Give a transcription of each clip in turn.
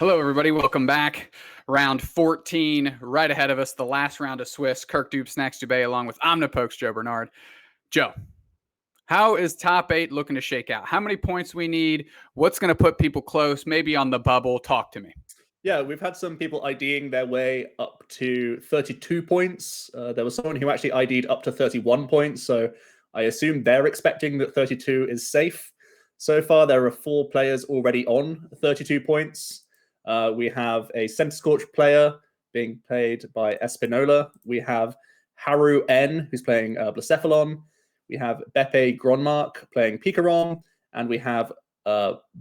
Hello, everybody. Welcome back. Round 14, right ahead of us. The last round of Swiss. Kirk Dupe, Snacks Dubé, along with Omnipokes, Joe Bernard. Joe, how is top 8 looking to shake out? How many points we need? What's going to put people close? Maybe on the bubble? Talk to me. Yeah, we've had some people IDing their way up to 32 points. There was someone who actually ID'd up to 31 points, so I assume they're expecting that 32 is safe. So far, there are 4 players already on 32 points. We have a Center Scorch player being played by Espinola. We have Haru N, who's playing Blacephalon. We have Beppe Gronmark playing Picaron. And we have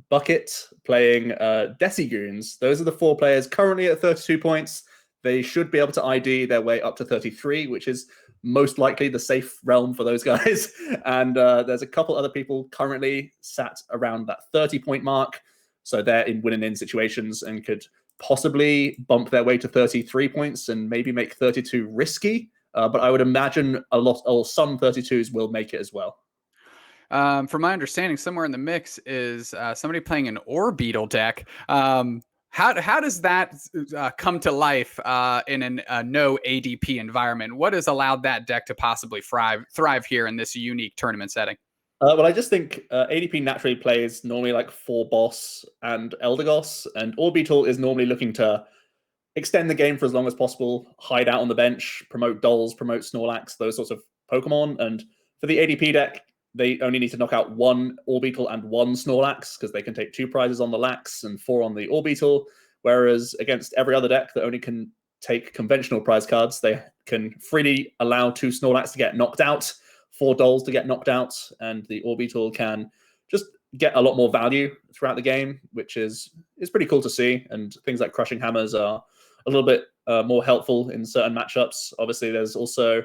Bucket playing Decigoons. Those are the 4 players currently at 32 points. They should be able to ID their way up to 33, which is most likely the safe realm for those guys. And there's a couple other people currently sat around that 30-point mark. So they're in win-and-in situations and could possibly bump their way to 33 points and maybe make 32 risky. But I would imagine a lot or some 32s will make it as well. From my understanding, somewhere in the mix is somebody playing an Orbeetle deck. How does that come to life in a no ADP environment? What has allowed that deck to possibly thrive here in this unique tournament setting? Well, I just think ADP naturally plays normally like 4 boss and Eldegoss, and Orbeetle is normally looking to extend the game for as long as possible, hide out on the bench, promote Dolls, promote Snorlax, those sorts of Pokemon. And for the ADP deck, they only need to knock out 1 Orbeetle and 1 Snorlax because they can take 2 prizes on the Lax and 4 on the Orbeetle. Whereas against every other deck that only can take conventional prize cards, they can freely allow 2 Snorlax to get knocked out, 4 Dolls to get knocked out, and the Orbeetle can just get a lot more value throughout the game, which is pretty cool to see. And things like Crushing Hammers are a little bit more helpful in certain matchups. Obviously, there's also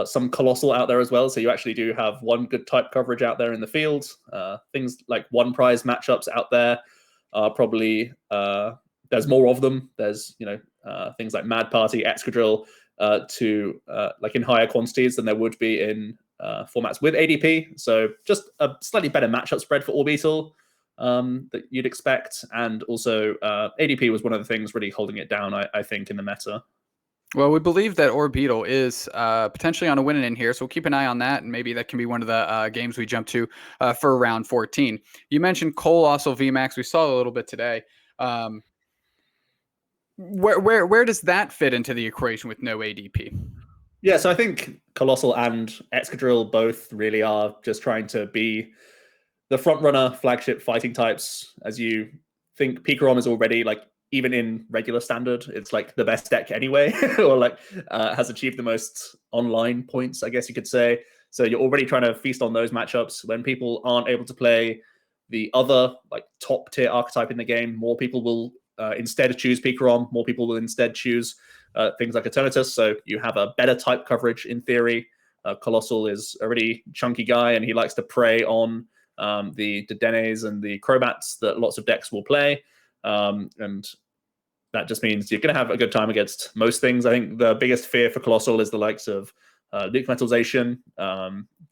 some Colossal out there as well, so you actually do have one good type coverage out there in the field. Things like 1 prize matchups out there are probably there's more of them. There's things like Mad Party, Excadrill to like in higher quantities than there would be in formats with ADP. So just a slightly better matchup spread for Orbeetle that you'd expect. And also ADP was one of the things really holding it down, I think, in the meta. Well, we believe that Orbeetle is potentially on a winning in here, so we'll keep an eye on that, and maybe that can be one of the games we jump to for round 14. You mentioned Colossal VMAX. We saw a little bit today. Where does that fit into the equation with no ADP? Yeah, so I think Colossal and Excadrill both really are just trying to be the front runner flagship fighting types. As you think, Pikarom is already like, even in regular standard, it's like the best deck anyway, or like has achieved the most online points, I guess you could say. So you're already trying to feast on those matchups. When people aren't able to play the other like top tier archetype in the game, more people will instead choose Pikarom. More people will instead choose things like Eternatus. So you have a better type coverage in theory. Colossal is a really chunky guy, and he likes to prey on the Dedenes and the Crobats that lots of decks will play. And that just means you're going to have a good time against most things. I think the biggest fear for Colossal is the likes of Nuke Metalization.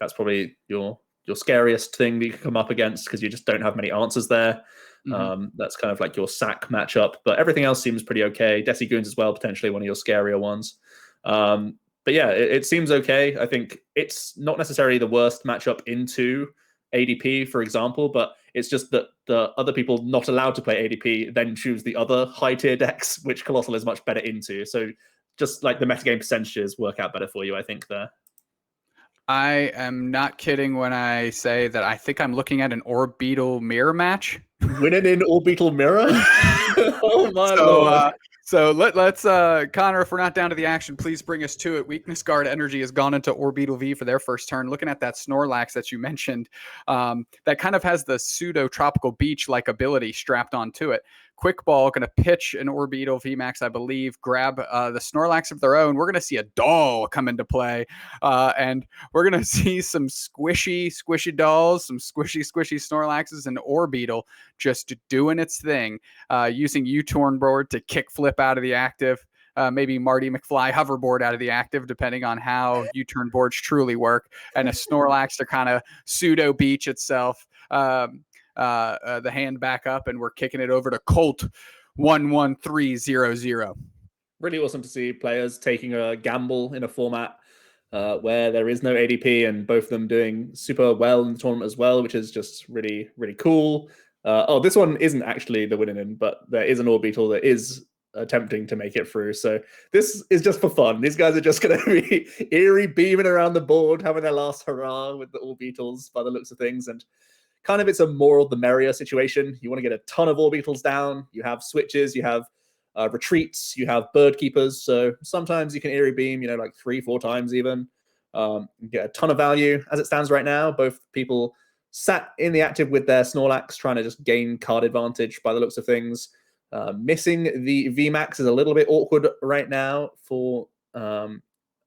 That's probably your scariest thing that you can come up against because you just don't have many answers there. That's kind of like your sack matchup, but everything else seems pretty okay. Decigoons as well, potentially one of your scarier ones. But yeah, it seems okay. I think it's not necessarily the worst matchup into ADP, for example, but it's just that the other people not allowed to play ADP then choose the other high tier decks, which Colossal is much better into. So just like the metagame percentages work out better for you, I think, there. I am not kidding when I say that I think I'm looking at an Orbeetle mirror match. Winning in Orbeetle Mirror? Oh my lord. So let's Connor, if we're not down to the action, please bring us to it. Weakness Guard energy has gone into Orbeetle V for their first turn. Looking at that Snorlax that you mentioned, that kind of has the pseudo tropical beach like ability strapped onto it. Quick Ball going to pitch an Orbeetle VMAX, I believe, grab the Snorlax of their own. We're going to see a doll come into play, and we're going to see some squishy dolls, some squishy Snorlaxes, and Orbeetle just doing its thing, using U-turn board to kick flip out of the active. Maybe Marty McFly hoverboard out of the active, depending on how U-turn boards truly work, and a Snorlax to kind of pseudo beach itself. The hand back up, and we're kicking it over to Colt. 11300. Really awesome to see players taking a gamble in a format where there is no ADP, and both of them doing super well in the tournament as well, which is just really, really cool. This one isn't actually the winning in, but there is an orbital that is attempting to make it through. So this is just for fun. These guys are just going to be eerie beaming around the board, having their last hurrah with the orbitals by the looks of things. And kind of it's a more the merrier situation. You want to get a ton of orbitals down. You have switches, you have retreats, you have bird keepers. So sometimes you can eerie beam, like 3-4 times even. Get a ton of value. As it stands right now, both people sat in the active with their Snorlax, trying to just gain card advantage by the looks of things. Missing the VMAX is a little bit awkward right now for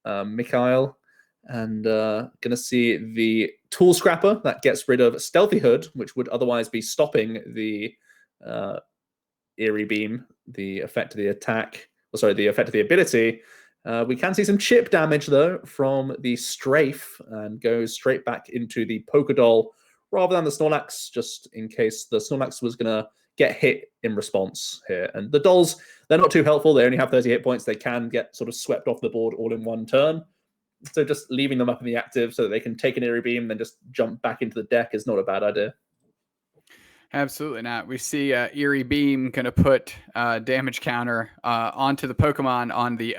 Mikhail. And going to see the Tool Scrapper that gets rid of Stealthy Hood, which would otherwise be stopping the Eerie Beam, the effect of the attack, the effect of the ability. We can see some chip damage, though, from the Strafe, and goes straight back into the Pokédoll rather than the Snorlax, just in case the Snorlax was going to get hit in response here. And the dolls, they're not too helpful. They only have 30 hit points. They can get sort of swept off the board all in one turn. So just leaving them up in the active so that they can take an Eerie Beam and then just jump back into the deck is not a bad idea. Absolutely not. We see Eerie Beam going to put damage counter onto the Pokemon on the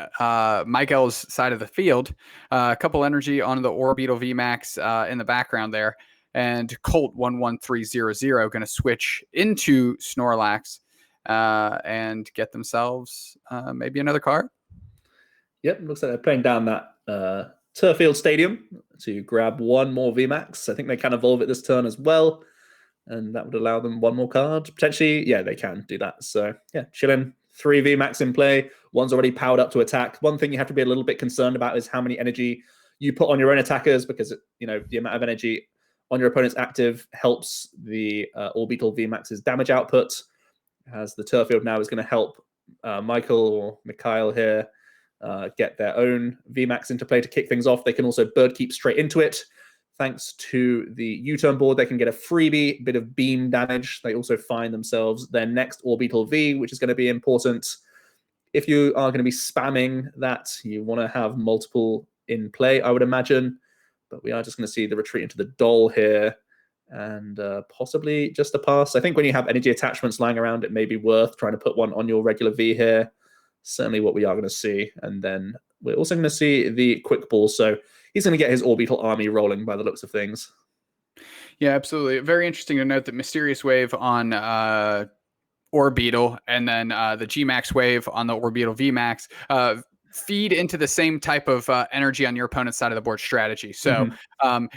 Michael's side of the field. A couple energy on the Orbital VMAX in the background there. And Colt 11300 going to switch into Snorlax and get themselves maybe another card. Yep, looks like they're playing down that Turffield Stadium to grab one more VMAX. I think they can evolve it this turn as well, and that would allow them one more card. Potentially, yeah, they can do that. So, yeah, chilling. 3 VMAX in play. One's already powered up to attack. One thing you have to be a little bit concerned about is how many energy you put on your own attackers, because, the amount of energy on your opponent's active helps the Orbital VMAX's damage output, as the Turffield now is going to help Michael or Mikhail here get their own VMAX into play to kick things off. They can also bird keep straight into it. Thanks to the U-turn board, they can get a freebie, bit of beam damage. They also find themselves their next Orbital V, which is going to be important. If you are going to be spamming that, you want to have multiple in play, I would imagine. But we are just going to see the retreat into the doll here, and possibly just a pass. I think when you have energy attachments lying around, it may be worth trying to put one on your regular V here. Certainly what we are going to see. And then we're also going to see the quick ball. So he's going to get his orbital army rolling by the looks of things. Yeah, absolutely. Very interesting to note that Mysterious Wave on Orbital and then the G-Max Wave on the Orbital V-Max feed into the same type of energy on your opponent's side of the board strategy. So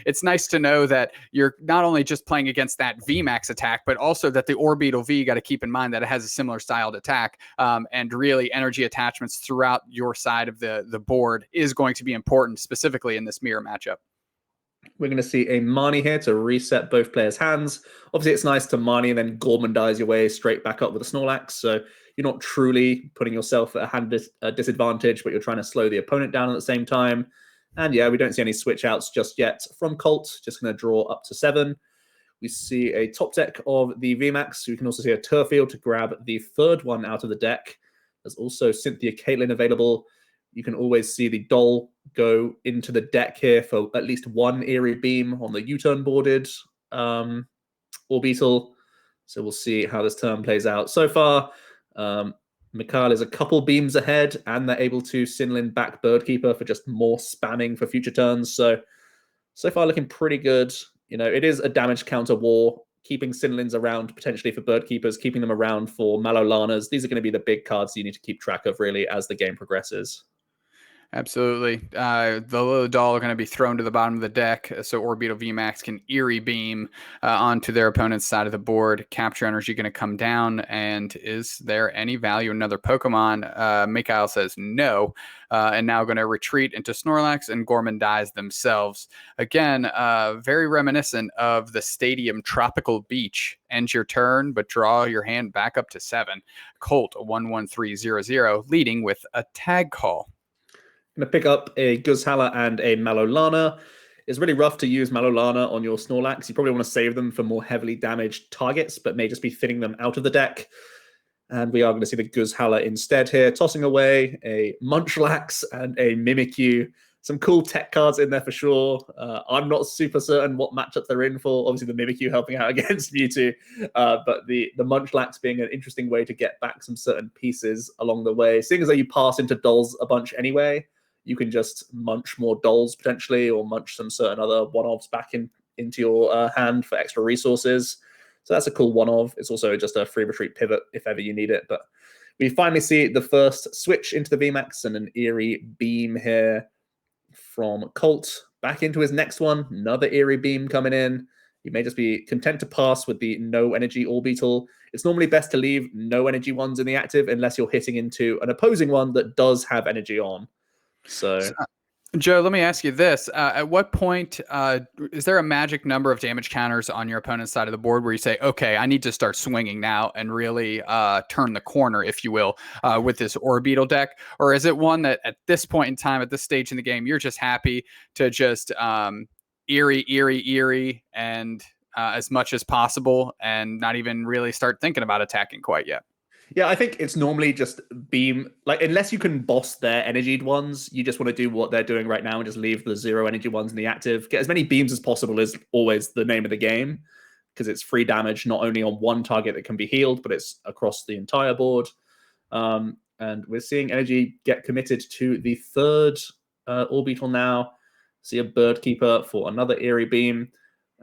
it's nice to know that you're not only just playing against that VMAX attack, but also that the Orbital V, got to keep in mind that it has a similar styled attack, and really energy attachments throughout your side of the board is going to be important, specifically in this mirror matchup. We're going to see a Marnie here to reset both players' hands. Obviously, it's nice to Marnie and then Gormandize your way straight back up with a Snorlax. So you're not truly putting yourself at a hand disadvantage, but you're trying to slow the opponent down at the same time. And yeah, we don't see any switch outs just yet from Colt. Just going to draw up to 7. We see a top deck of the VMAX. We can also see a Turffield to grab the third one out of the deck. There's also Cynthia Caitlin available. You can always see the doll go into the deck here for at least one Eerie Beam on the U-turn boarded Orbital. So we'll see how this turn plays out. So far, Mikhail is a couple beams ahead, and they're able to Sinlin back Birdkeeper for just more spamming for future turns. So far looking pretty good. It is a damage counter war, keeping Sinlins around potentially for Birdkeepers, keeping them around for Malolanas. These are going to be the big cards you need to keep track of, really, as the game progresses. Absolutely. The little doll are going to be thrown to the bottom of the deck, so Orbital VMAX can Eerie Beam onto their opponent's side of the board. Capture energy going to come down, and is there any value in another Pokemon? Mikhail says no, and now going to retreat into Snorlax and Gormandize themselves. Again, very reminiscent of the Stadium Tropical Beach. End your turn, but draw your hand back up to 7. Colt 11300 leading with a tag call. Going to pick up a Guzhala and a Malolana. It's really rough to use Malolana on your Snorlax. You probably want to save them for more heavily damaged targets, but may just be thinning them out of the deck. And we are going to see the Guzhala instead here, tossing away a Munchlax and a Mimikyu. Some cool tech cards in there for sure. I'm not super certain what matchups they're in for. Obviously, the Mimikyu helping out against Mewtwo, but the Munchlax being an interesting way to get back some certain pieces along the way. Seeing as though you pass into dolls a bunch anyway, you can just munch more dolls potentially, or munch some certain other one-offs back into your hand for extra resources. So that's a cool one-of. It's also just a free retreat pivot if ever you need it. But we finally see the first switch into the VMAX and an Eerie Beam here from Colt back into his next one. Another Eerie Beam coming in. You may just be content to pass with the no energy orbital. It's normally best to leave no energy ones in the active unless you're hitting into an opposing one that does have energy on. So Joe, let me ask you this. At what point is there a magic number of damage counters on your opponent's side of the board where you say, okay, I need to start swinging now and really turn the corner, if you will, with this Orbeetle deck? Or is it one that at this point in time, at this stage in the game, you're just happy to just eerie, and as much as possible and not even really start thinking about attacking quite yet? Yeah, I think it's normally just beam, like, unless you can boss their energied ones, you just want to do what they're doing right now and just leave the zero energy ones in the active. Get as many beams as possible is always the name of the game, because it's free damage, not only on one target that can be healed, but it's across the entire board. And we're seeing energy get committed to the third Orbital now. See a Bird Keeper for another Eerie Beam.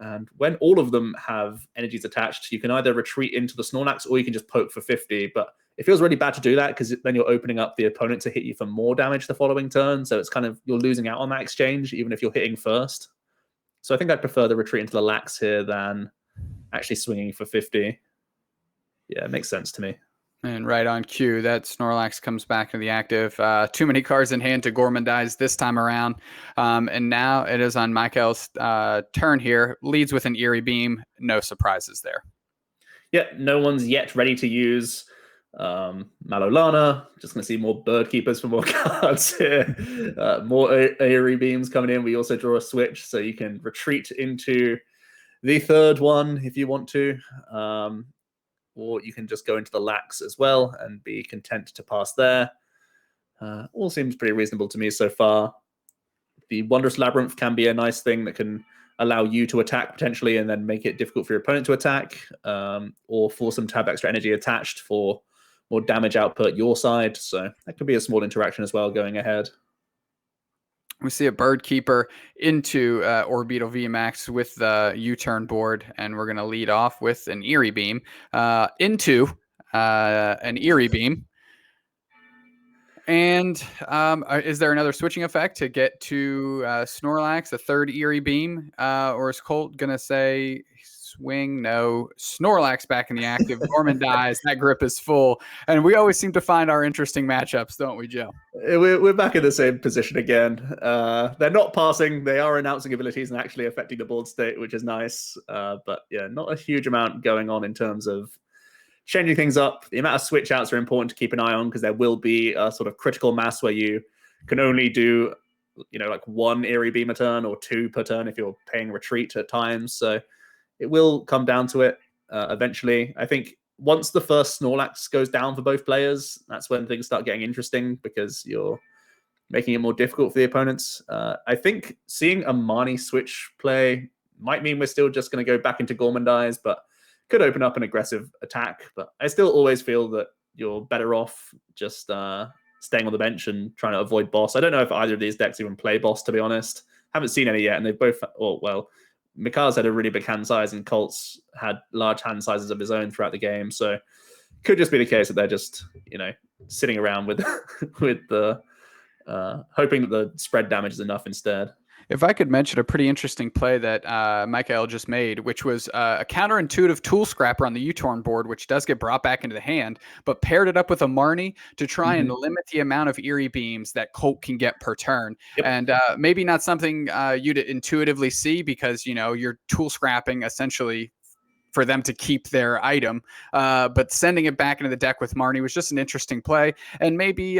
And when all of them have energies attached, you can either retreat into the Snorlax or you can just poke for 50. But it feels really bad to do that because then you're opening up the opponent to hit you for more damage the following turn. So it's kind of, you're losing out on that exchange, even if you're hitting first. So I think I'd prefer the retreat into the Lax here than actually swinging for 50. Yeah, it makes sense to me. And right on cue, that Snorlax comes back to the active. Too many cards in hand to Gormandize this time around. And now it is on Michael's turn here. Leads with an Eerie Beam. No surprises there. Yeah, no one's yet ready to use Malolana. Just going to see more Bird Keepers for more cards here. More Eerie Beams coming in. We also draw a switch, so you can retreat into the third one if you want to. Or you can just go into the Lax as well and be content to pass there. All seems pretty reasonable to me so far. The Wondrous Labyrinth can be a nice thing that can allow you to attack potentially and then make it difficult for your opponent to attack, or force them to have extra energy attached for more damage output your side. So that could be a small interaction as well going ahead. We see a Bird Keeper into Orbital VMAX with the U-turn board, and we're going to lead off with an Eerie Beam into an Eerie Beam. And is there another switching effect to get to Snorlax, a third Eerie Beam? Or is Colt going to say swing? No. Snorlax back in the active. Gormandize. That grip is full. And we always seem to find our interesting matchups, don't we, Joe? We're back in the same position again. They're not passing. They are announcing abilities and actually affecting the board state, which is nice. But yeah, not a huge amount going on in terms of changing things up. The amount of switch outs are important to keep an eye on because there will be a sort of critical mass where you can only do, like one Eerie Beam a turn or two per turn if you're paying retreat at times. So it will come down to it eventually. I think once the first Snorlax goes down for both players, that's when things start getting interesting because you're making it more difficult for the opponents. I think seeing a Marnie switch play might mean we're still just going to go back into Gormandize, but could open up an aggressive attack. But I still always feel that you're better off just staying on the bench and trying to avoid boss. I don't know if either of these decks even play boss, to be honest. Haven't seen any yet, and they've both, Mikhail's had a really big hand size, and Colt's had large hand sizes of his own throughout the game. So could just be the case that they're just, sitting around with with the hoping that the spread damage is enough instead. If I could mention a pretty interesting play that Michael just made, which was a counterintuitive Tool Scrapper on the U-turn board, which does get brought back into the hand, but paired it up with a Marnie to try and limit the amount of Eerie Beams that Colt can get per turn. Yep. And maybe not something you'd intuitively see because, you're tool scrapping essentially for them to keep their item. But sending it back into the deck with Marnie was just an interesting play, and maybe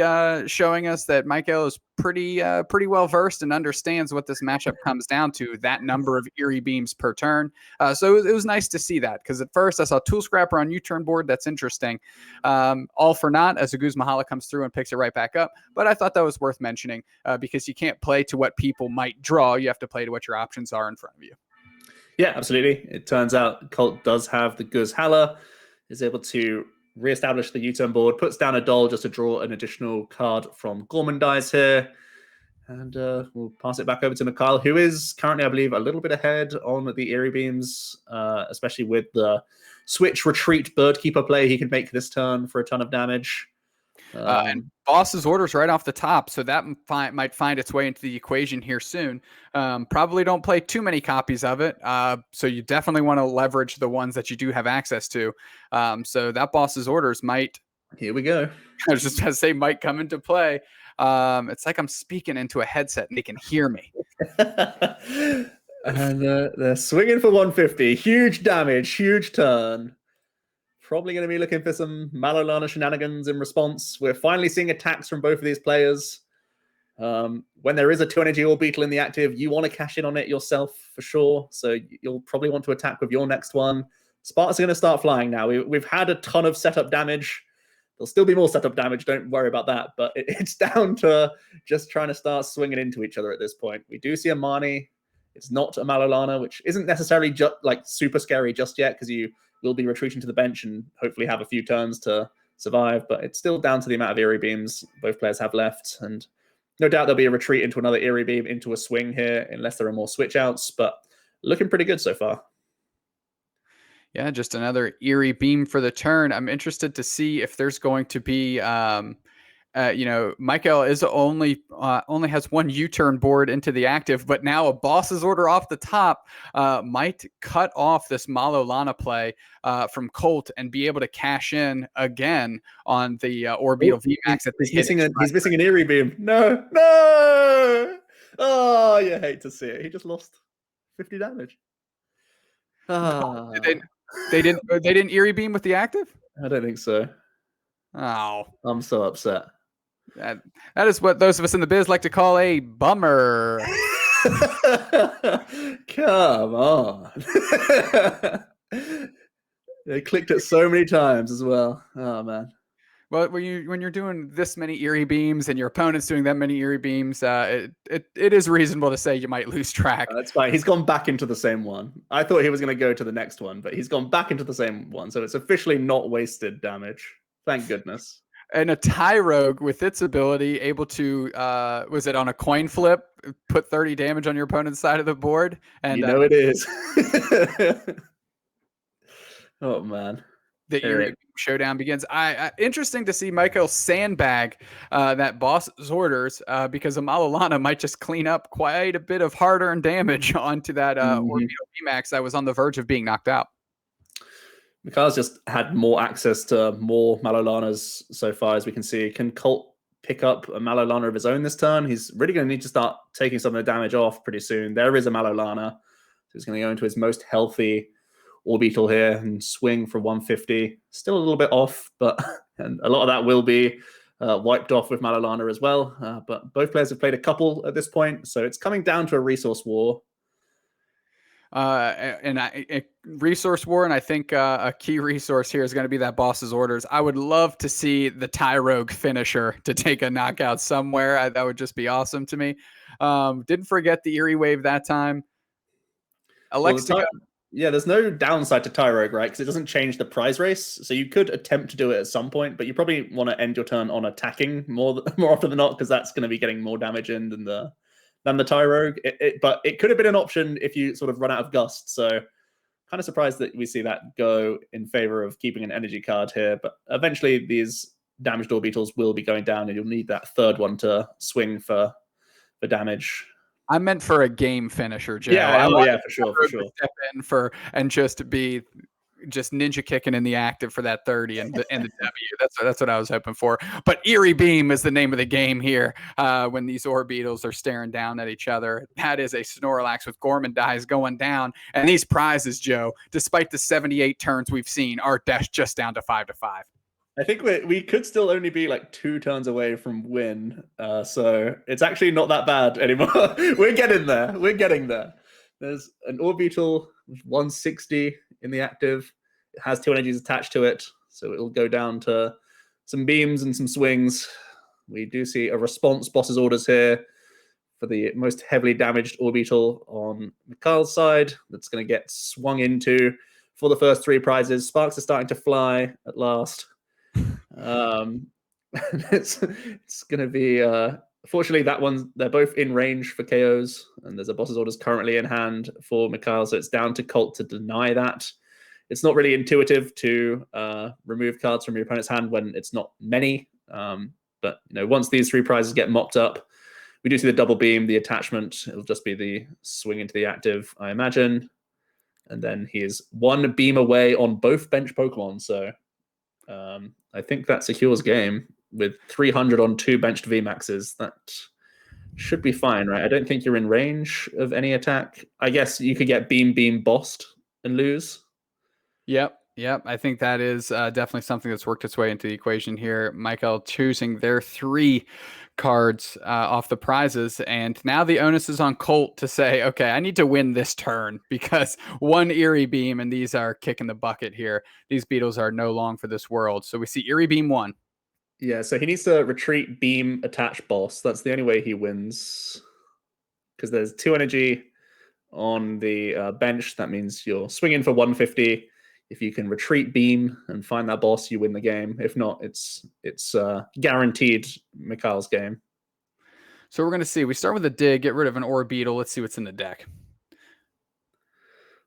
showing us that Michael is pretty well versed and understands what this matchup comes down to, that number of Eerie Beams per turn. So it was nice to see that, because at first I saw Tool Scrapper on U-turn board. That's interesting. All for naught as Aguz Mahala comes through and picks it right back up. But I thought that was worth mentioning, because you can't play to what people might draw. You have to play to what your options are in front of you. Yeah, absolutely. It turns out Colt does have the Guz Hala, is able to reestablish the U-turn board, puts down a doll just to draw an additional card from Gormandize here. And we'll pass it back over to Mikhail, who is currently, I believe, a little bit ahead on the Eerie Beams, especially with the switch retreat Birdkeeper play he can make this turn for a ton of damage. And Boss's Orders right off the top, so that might find its way into the equation here soon. Probably don't play too many copies of it, so you definitely want to leverage the ones that you do have access to. So that Boss's Orders might... Here we go. I was just going to say might come into play. It's like I'm speaking into a headset and they can hear me. And they're swinging for 150. Huge damage, huge turn. Probably going to be looking for some Malolana shenanigans in response. We're finally seeing attacks from both of these players. When there is a 2-energy Orbital in the active, you want to cash in on it yourself for sure. So you'll probably want to attack with your next one. Sparks are going to start flying now. We've had a ton of setup damage. There'll still be more setup damage. Don't worry about that. But it's down to just trying to start swinging into each other at this point. We do see a Marnie. It's not a Malolana, which isn't necessarily just like super scary just yet, because you will be retreating to the bench and hopefully have a few turns to survive. But it's still down to the amount of Eerie Beams both players have left. And no doubt there'll be a retreat into another Eerie Beam, into a swing here, unless there are more switch outs. But looking pretty good so far. Yeah, just another Eerie Beam for the turn. I'm interested to see if there's going to be... Michael is only has one U-turn board into the active, but now a Boss's Order off the top might cut off this Malolana play from Colt and be able to cash in again on the Orbital VMAX. He's missing an Eerie Beam. No. Oh, you hate to see it. He just lost 50 damage. They didn't Eerie Beam with the active? I don't think so. Oh, I'm so upset. That is what those of us in the biz like to call a bummer. Come on. They clicked it so many times as well. Oh, man. Well, when you're doing this many Eerie Beams and your opponent's doing that many Eerie Beams, it is reasonable to say you might lose track. That's fine. He's gone back into the same one. I thought he was going to go to the next one, but he's gone back into the same one. So it's officially not wasted damage. Thank goodness. And a Tie Rogue with its ability able to, was it on a coin flip, put 30 damage on your opponent's side of the board? And it is. Oh, man. The Eerie showdown begins. Interesting to see Michael sandbag that Boss's Orders, because a Malolana might just clean up quite a bit of hard-earned damage onto that Orbital VMAX that was on the verge of being knocked out. Mikhail's just had more access to more Malolanas so far, as we can see. Can Colt pick up a Malolana of his own this turn? He's really going to need to start taking some of the damage off pretty soon. There is a Malolana. So he's going to go into his most healthy Orbital here and swing for 150. Still a little bit off, but and a lot of that will be wiped off with Malolana as well. But both players have played a couple at this point, so it's coming down to a resource war. A resource war, and I think a key resource here is going to be that Boss's Orders. I would love to see the Tie Rogue finisher to take a knockout somewhere. That would just be awesome to me. Didn't forget the Eerie Wave that time. There's no downside to Tie Rogue, right? Because it doesn't change the prize race. So you could attempt to do it at some point, but you probably want to end your turn on attacking more often than not, because that's going to be getting more damage in than the Tie Rogue. But it could have been an option if you sort of run out of Gust. So kind of surprised that we see that go in favor of keeping an energy card here. But eventually these damaged Orbitals will be going down, and you'll need that third one to swing for damage. I meant for a game finisher, Jay. Yeah, for sure. Step in and just be just ninja kicking in the active for that 30 and the W. That's what I was hoping for. But Eerie Beam is the name of the game here. When these Orbeetles are staring down at each other, that is a Snorlax with Gorman dies going down. And these prizes, Joe, despite the 78 turns we've seen, are just down to 5-5. I think we could still only be like 2 turns away from win, so it's actually not that bad anymore. We're getting there. We're getting there. There's an Orbeetle with 160 in the active. It has 2 energies attached to it, so it'll go down to some beams and some swings. We do see a response boss's orders here for the most heavily damaged Orbeetle on Mikhail's side. That's going to get swung into for the first 3 prizes. Sparks are starting to fly at last. It's going to be fortunately that one, they're both in range for KOs, and there's a boss's orders currently in hand for Mikhail, so it's down to Colt to deny that. It's not really intuitive to remove cards from your opponent's hand when it's not many, but once these 3 prizes get mopped up, we do see the double beam, the attachment. It'll just be the swing into the active, I imagine, and then he is 1 beam away on both bench Pokemon, so I think that secures game with 300 on 2 benched VMAXs. That should be fine, right? I don't think you're in range of any attack. I guess you could get beam bossed and lose. Yep. I think that is definitely something that's worked its way into the equation here. Michael choosing their 3 cards off the prizes, and now the onus is on Colt to say, okay, I need to win this turn because 1 Eerie Beam and these are kicking the bucket here. These Beetles are no long for this world. So we see Eerie Beam 1. Yeah, so he needs to retreat, beam, attach boss. That's the only way he wins, because there's 2 energy on the bench. That means you're swinging for 150. If you can retreat, beam, and find that boss, you win the game. If not, it's guaranteed Mikhail's game. So we're going to see. We start with a dig, get rid of an Orbeetle. Let's see what's in the deck.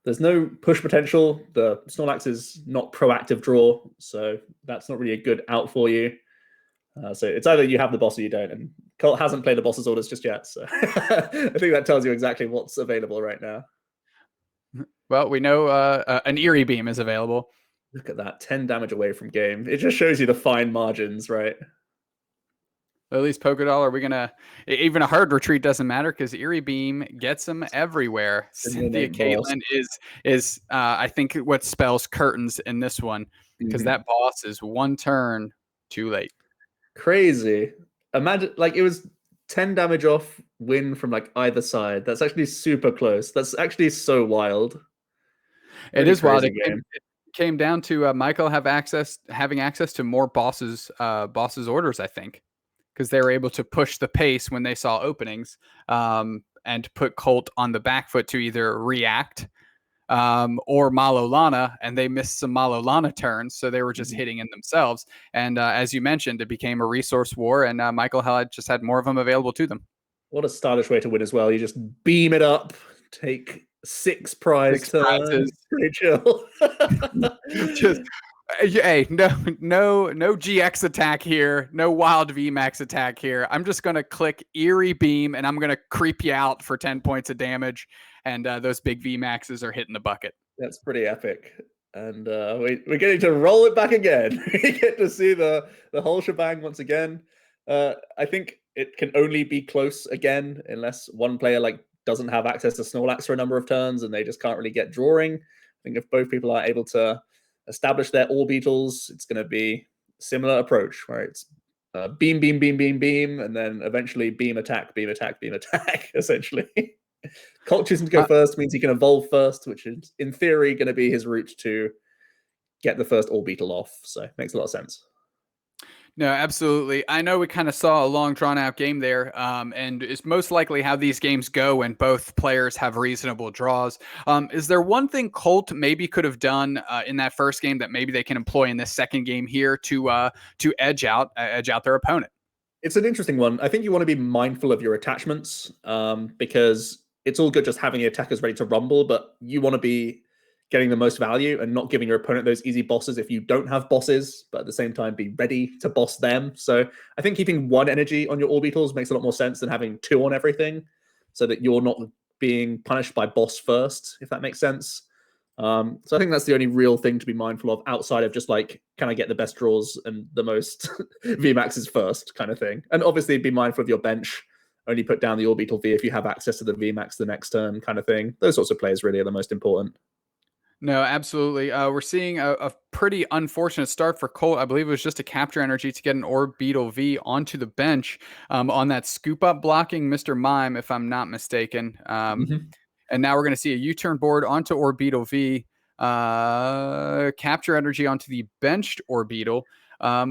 There's no push potential. The Snorlax is not proactive draw, so that's not really a good out for you. So it's either you have the boss or you don't, and Colt hasn't played the boss's orders just yet, so I think that tells you exactly what's available right now. Well, we know an Eerie Beam is available. Look at that, 10 damage away from game. It just shows you the fine margins, right? At least Pokédoll, are we going to... Even a hard retreat doesn't matter because Eerie Beam gets them everywhere. Cynthia Caitlin is I think, what spells curtains in this one, because that boss is 1 turn too late. Crazy. Imagine, like, it was 10 damage off win from, like, either side. That's actually super close. That's actually so wild. It is wild. It came down to Michael having access to more bosses orders, I think, because they were able to push the pace when they saw openings, and put Colt on the back foot to either react or Malolana, and they missed some Malolana turns, so they were just hitting in themselves. And as you mentioned, it became a resource war, and Michael just had more of them available to them. What a stylish way to win as well. You just beam it up, take 6 prizes. Pretty chill. Just hey, no GX attack here, no wild VMAX attack here. I'm just gonna click Eerie Beam and I'm gonna creep you out for 10 points of damage, and those big VMAXs are hitting the bucket. That's pretty epic. And we're getting to roll it back again. We get to see the whole shebang once again. I think it can only be close again unless one player doesn't have access to Snorlax for a number of turns and they just can't really get drawing. I think if both people are able to establish their Orbeetles, it's going to be a similar approach where it's beam, beam, beam, beam, beam, and then eventually beam, attack, beam, attack, beam, attack, essentially. Colt choosing to go first means he can evolve first, which is, in theory, going to be his route to get the first Orbeetle off. So it makes a lot of sense. No, absolutely. I know we kind of saw a long, drawn-out game there, and it's most likely how these games go when both players have reasonable draws. Is there one thing Colt maybe could have done in that first game that maybe they can employ in this second game here to edge out their opponent? It's an interesting one. I think you want to be mindful of your attachments, because it's all good just having the attackers ready to rumble, but you want to be getting the most value and not giving your opponent those easy bosses if you don't have bosses, but at the same time be ready to boss them. So I think keeping 1 energy on your Orbeetles makes a lot more sense than having 2 on everything, so that you're not being punished by boss first, if that makes sense. So I think that's the only real thing to be mindful of outside of just like, can I get the best draws and the most VMAXs first kind of thing. And obviously be mindful of your bench. Only put down the orbital V if you have access to the VMAX the next turn kind of thing. Those sorts of plays really are the most important. No, absolutely. We're seeing a pretty unfortunate start for Colt. I believe it was just a capture energy to get an Orbital V onto the bench on that scoop up blocking Mr. Mime, if I'm not mistaken. Mm-hmm. And now we're going to see a U-turn board onto Orbital V, capture energy onto the benched Orbital,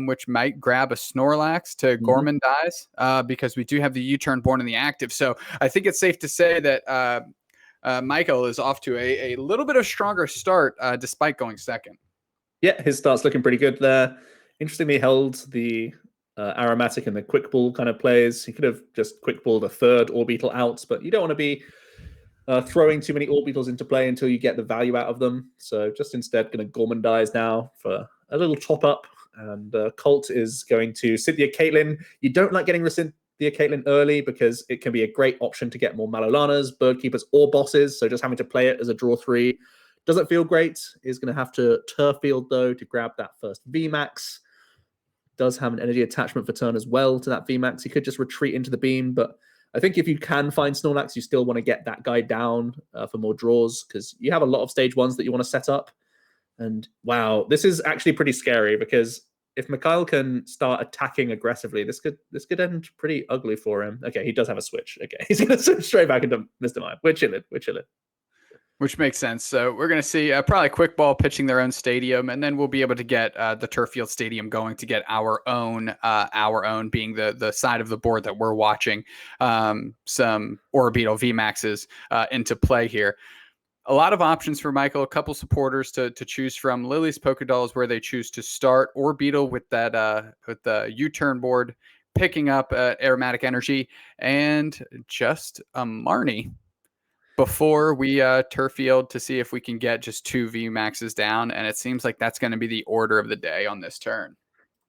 which might grab a Snorlax to Mm-hmm. Gorman dies because we do have the U-turn board in the active. So I think it's safe to say that Michael is off to a little bit of stronger start despite going second. Yeah, his start's looking pretty good there. Interestingly, held the aromatic and the quick ball kind of plays. He could have just quick balled a third orbital out, but you don't want to be throwing too many orbitals into play until you get the value out of them. So just instead, going to Gorman dies now for a little top up. And Colt is going to Cynthia Caitlin. You don't like getting Cynthia Caitlin early because it can be a great option to get more Malolanas, Bird Keepers, or bosses. So just having to play it as a draw 3 doesn't feel great. Is going to have to turf field though to grab that first VMAX. Does have an energy attachment for turn as well to that VMAX. He could just retreat into the beam, but I think if you can find Snorlax, you still want to get that guy down for more draws because you have a lot of stage 1s that you want to set up. And wow, this is actually pretty scary because if Mikhail can start attacking aggressively, this could end pretty ugly for him. Okay, he does have a switch. Okay, he's going to switch straight back into Mr. Mime. We're chilling. Which makes sense. So we're going to see probably Quick Ball pitching their own stadium, and then we'll be able to get the turf field stadium going to get our own being the side of the board that we're watching some Orbital VMAXs into play here. A lot of options for Michael, a couple supporters to choose from. Lily's Pokédoll is where they choose to start. Orbital with that with the U-turn board, picking up aromatic energy, and just a Marnie before we turf field to see if we can get just 2 VMAXs down. And it seems like that's going to be the order of the day on this turn.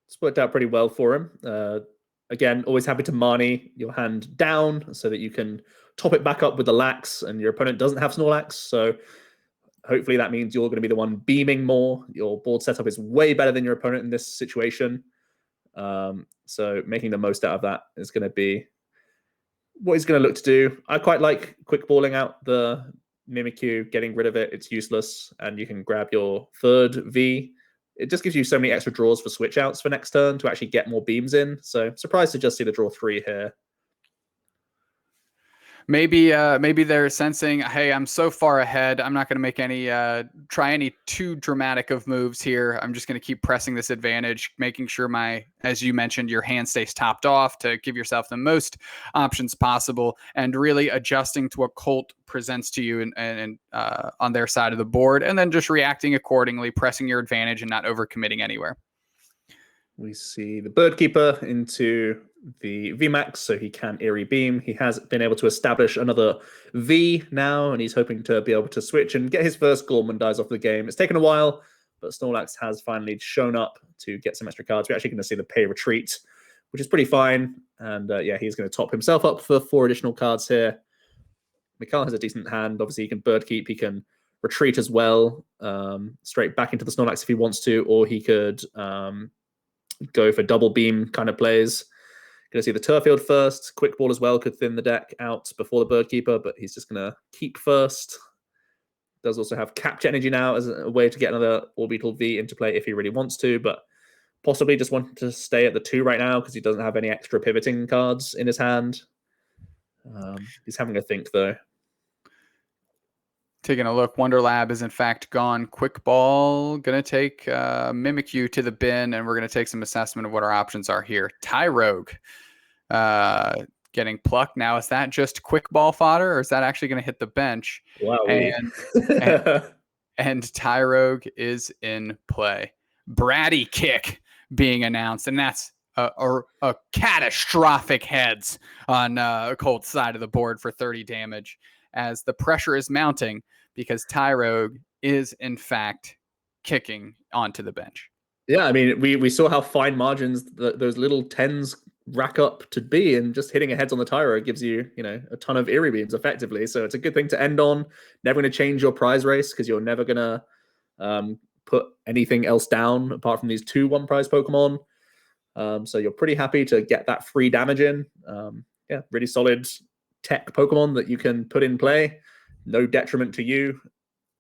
It's worked out pretty well for him. Again, always happy to Marnie your hand down so that you can top it back up with the Lax and your opponent doesn't have Snorlax. So hopefully that means you're going to be the one beaming more. Your board setup is way better than your opponent in this situation. So making the most out of that is going to be what he's going to look to do. I quite like quick balling out the Mimikyu, getting rid of it. It's useless, and you can grab your third V. It just gives you so many extra draws for switch outs for next turn to actually get more beams in. So surprised to just see the draw 3 here. Maybe they're sensing, hey, I'm so far ahead. I'm not going to make any try any too dramatic of moves here. I'm just going to keep pressing this advantage, making sure as you mentioned, your hand stays topped off to give yourself the most options possible, and really adjusting to what Colt presents to you and on their side of the board, and then just reacting accordingly, pressing your advantage and not overcommitting anywhere. We see the Bird Keeper into the VMAX, so he can Eerie Beam. He has been able to establish another V now, and he's hoping to be able to switch and get his first Gorman dies off the game. It's taken a while, but Snorlax has finally shown up to get some extra cards. We're actually going to see the pay retreat, which is pretty fine. And yeah, he's going to top himself up for 4 additional cards here. Mikhail has a decent hand. Obviously, he can Bird Keep. He can retreat as well, straight back into the Snorlax if he wants to, or he could go for double beam kind of plays. Going to see the turf field first. Quick ball as well could thin the deck out before the Bird Keeper, but he's just going to keep first. Does also have capture energy now as a way to get another orbital V into play if he really wants to, but possibly just want to stay at the 2 right now because he doesn't have any extra pivoting cards in his hand. He's having a think though. Taking a look, Wonder Lab is in fact gone. Quick Ball going to take Mimikyu to the bin, and we're going to take some assessment of what our options are here. Tyrogue getting plucked. Now, is that just Quick Ball fodder, or is that actually going to hit the bench? Wow. And Tyrogue is in play. Bratty Kick being announced, and that's a catastrophic heads on Colt's side of the board for 30 damage. As the pressure is mounting because Tyrogue is in fact kicking onto the bench. Yeah, I mean, we saw how fine margins those little 10s rack up to be, and just hitting a heads on the Tyro gives you, a ton of Eerie Beams effectively. So it's a good thing to end on. Never going to change your prize race because you're never going to put anything else down apart from these 2 1 prize Pokemon. So you're pretty happy to get that free damage in. Really solid tech Pokemon that you can put in play. No detriment to you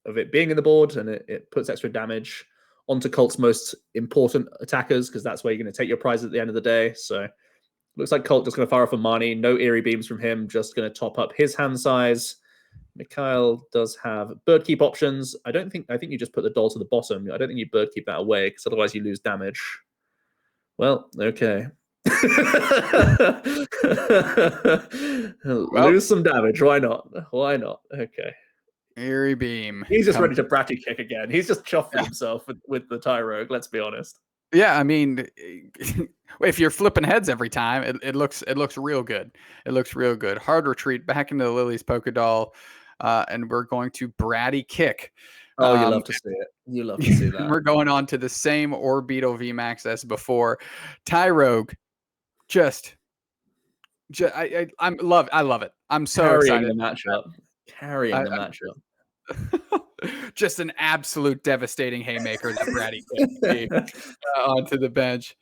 of it being in the board, and it puts extra damage onto Colt's most important attackers because that's where you're going to take your prize at the end of the day. So looks like Colt just going to fire off a Marnie. No Eerie Beams from him, just going to top up his hand size. Mikhail does have Bird Keep options. I think you just put the doll to the bottom. I don't think you Bird Keep that away because otherwise you lose damage. Well, okay. Lose some damage. Why not? Okay. Eerie Beam. He's just ready to bratty kick again. He's just chuffing himself with the Tyrogue, let's be honest. Yeah, I mean, if you're flipping heads every time, it looks real good. It looks real good. Hard retreat back into the Lily's Pokédoll, and we're going to bratty kick. Oh, you love to see it. You love to see that. We're going on to the same Orbeetle VMAX as before. Tyrogue, I love it. I'm so excited. Carrying the matchup. Just an absolute devastating haymaker that Bratty kicked onto the bench.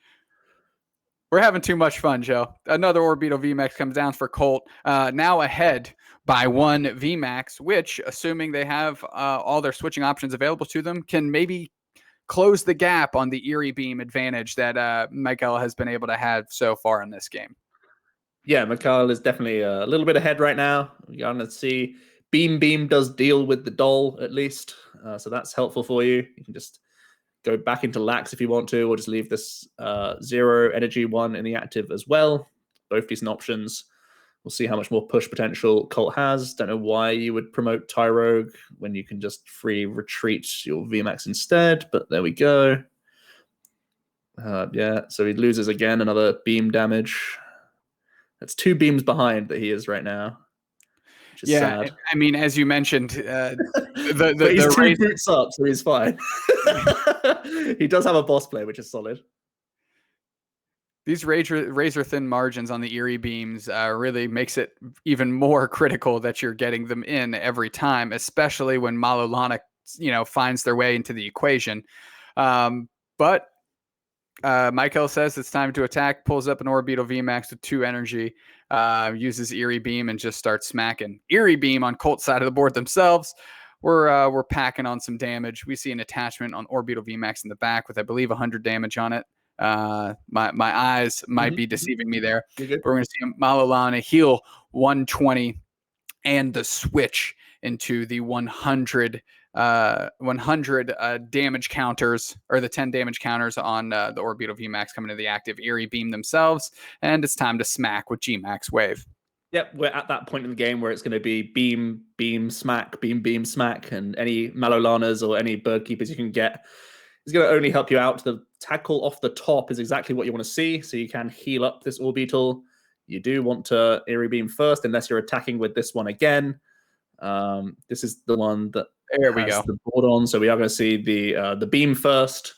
We're having too much fun, Joe. Another Orbeetle VMAX comes down for Colt. Now ahead by 1 VMAX, which, assuming they have all their switching options available to them, can maybe close the gap on the Eerie Beam advantage that Michael has been able to have so far in this game. Yeah, Mikhail is definitely a little bit ahead right now. You're going to see Beam does deal with the doll, at least. So that's helpful for you. You can just go back into Lax if you want to, or just leave this 0 energy 1 in the active as well. Both decent options. We'll see how much more push potential Colt has. Don't know why you would promote Tyrogue when you can just free retreat your VMAX instead, but there we go. So he loses again, another beam damage. That's 2 beams behind that he is right now. Which is sad. I mean, as you mentioned, the he's 2 boots up, so he's fine. He does have a boss play, which is solid. These razor thin margins on the Eerie Beams really makes it even more critical that you're getting them in every time, especially when Malolana, finds their way into the equation. But Michael says it's time to attack, pulls up an Orbeetle VMAX with 2 energy, uses Eerie Beam and just starts smacking. Eerie Beam on Colt's side of the board themselves. We're packing on some damage. We see an attachment on Orbeetle VMAX in the back with, I believe, 100 damage on it. My eyes might be deceiving me there. But we're going to see Malolana heal 120 and the switch into the 100 damage counters, or the 10 damage counters on the Orbeetle VMAX coming to the active Eerie Beam themselves, and it's time to smack with Gmax Wave. Yep, we're at that point in the game where it's going to be beam, smack, beam, smack, and any Malolanas or any bird keepers you can get is going to only help you out. The tag call off the top is exactly what you want to see, so you can heal up this Orbeetle. You do want to Eerie Beam first, unless you're attacking with this one again. This is the one that there we go. The board on, so we are going to see the beam first.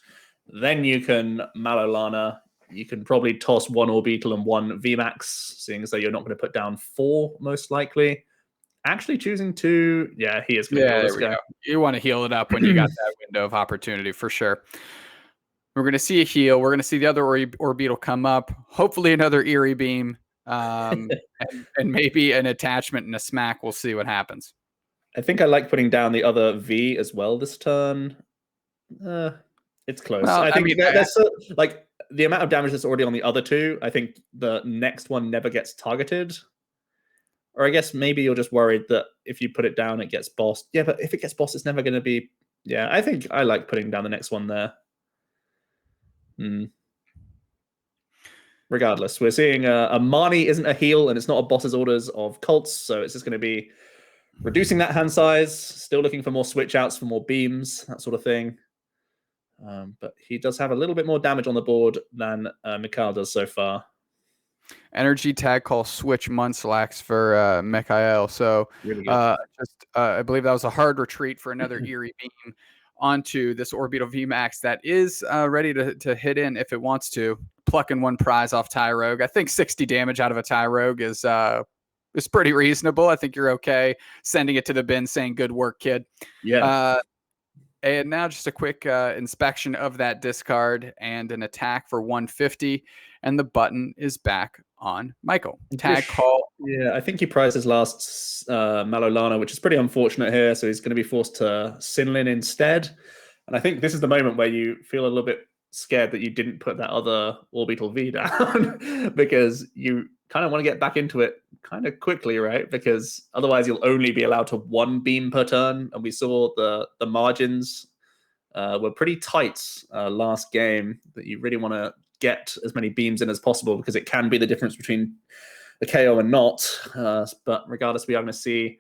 Then you can Malolana. You can probably toss 1 Orbeetle and 1 VMAX, seeing as though you're not going to put down 4, most likely. Actually choosing 2, he is going to there we go. You want to heal it up when you got that window of opportunity, for sure. We're going to see a heal. We're going to see the other Orbeetle come up. Hopefully another Eerie Beam, and maybe an attachment and a smack. We'll see what happens. I think I like putting down the other V as well this turn. It's close. Well, I think that's like the amount of damage that's already on the other 2. I think the next one never gets targeted. Or I guess maybe you're just worried that if you put it down, it gets bossed. Yeah, but if it gets bossed, it's never going to be... Yeah, I think I like putting down the next one there. Regardless, we're seeing a Marnie isn't a heal, and it's not a boss's orders of Colts, so it's just going to be reducing that hand size, still looking for more switch outs, for more beams, that sort of thing. But he does have a little bit more damage on the board than Mikhail does so far. Energy tag call switch Munchlax for Mikhail. So really I believe that was a hard retreat for another Eerie Beam onto this Orbeetle VMAX that is ready to hit in if it wants to. plucking one prize off TIE Rogue. I think 60 damage out of a TIE Rogue is pretty reasonable. I think you're okay sending it to the bin, saying "Good work, kid." Yeah. And now just a quick inspection of that discard and an attack for 150, and the button is back on Michael. Tag call. Yeah, I think he prized his last Malolana, which is pretty unfortunate here. So he's going to be forced to Sinlin instead. And I think this is the moment where you feel a little bit scared that you didn't put that other Orbital V down because you kind of want to get back into it kind of quickly, right? Because otherwise you'll only be allowed to one beam per turn. And we saw the margins were pretty tight last game, that you really want to get as many beams in as possible because it can be the difference between the KO and not. But regardless, we are going to see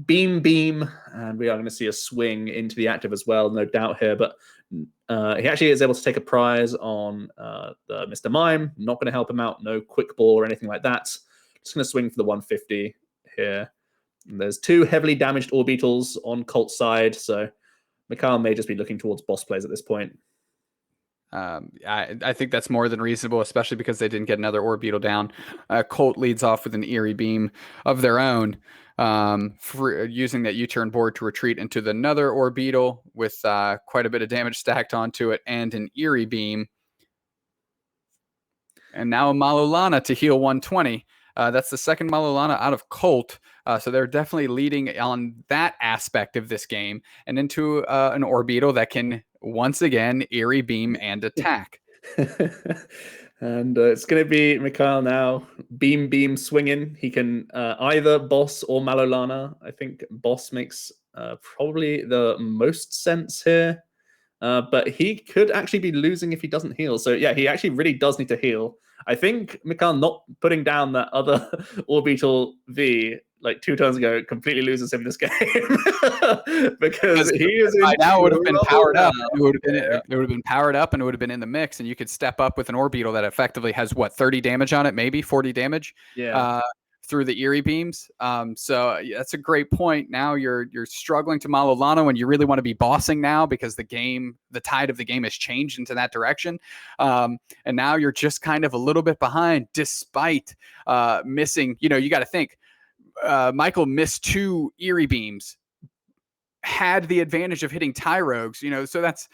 beam, and we are going to see a swing into the active as well, no doubt here. But he actually is able to take a prize on the Mr. Mime. Not going to help him out. No quick ball or anything like that. Just going to swing for the 150 here. And there's two heavily damaged orbitals on Colt's side, so Mikhail may just be looking towards boss plays at this point. I think that's more than reasonable, especially because they didn't get another orbital down. Colt leads off with an eerie beam of their own, for using that U-turn board to retreat into another orbital with quite a bit of damage stacked onto it, and an eerie beam. And now a Malolana to heal 120. That's the second Malolana out of Colt. So they're definitely leading on that aspect of this game, and into an orbital that can once again eerie beam and attack. And it's going to be Mikhail now. Beam swinging. He can either boss or Malolana. I think boss makes probably the most sense here. But he could actually be losing if he doesn't heal. So yeah, he actually really does need to heal. I think Mikhail not putting down that other Orbital V like 2 turns ago completely loses him this game. because he is in now would have been powered up. It would have been powered up, and it would have been in the mix, and you could step up with an orbital that effectively has 30 damage on it, maybe 40 damage. Yeah. Through the eerie beams. So that's a great point. Now you're struggling to Malolana when you really want to be bossing now, because the tide of the game has changed into that direction. And now you're just kind of a little bit behind, despite missing. You got to think, Michael missed 2 eerie beams, had the advantage of hitting TIE Rogues, so that's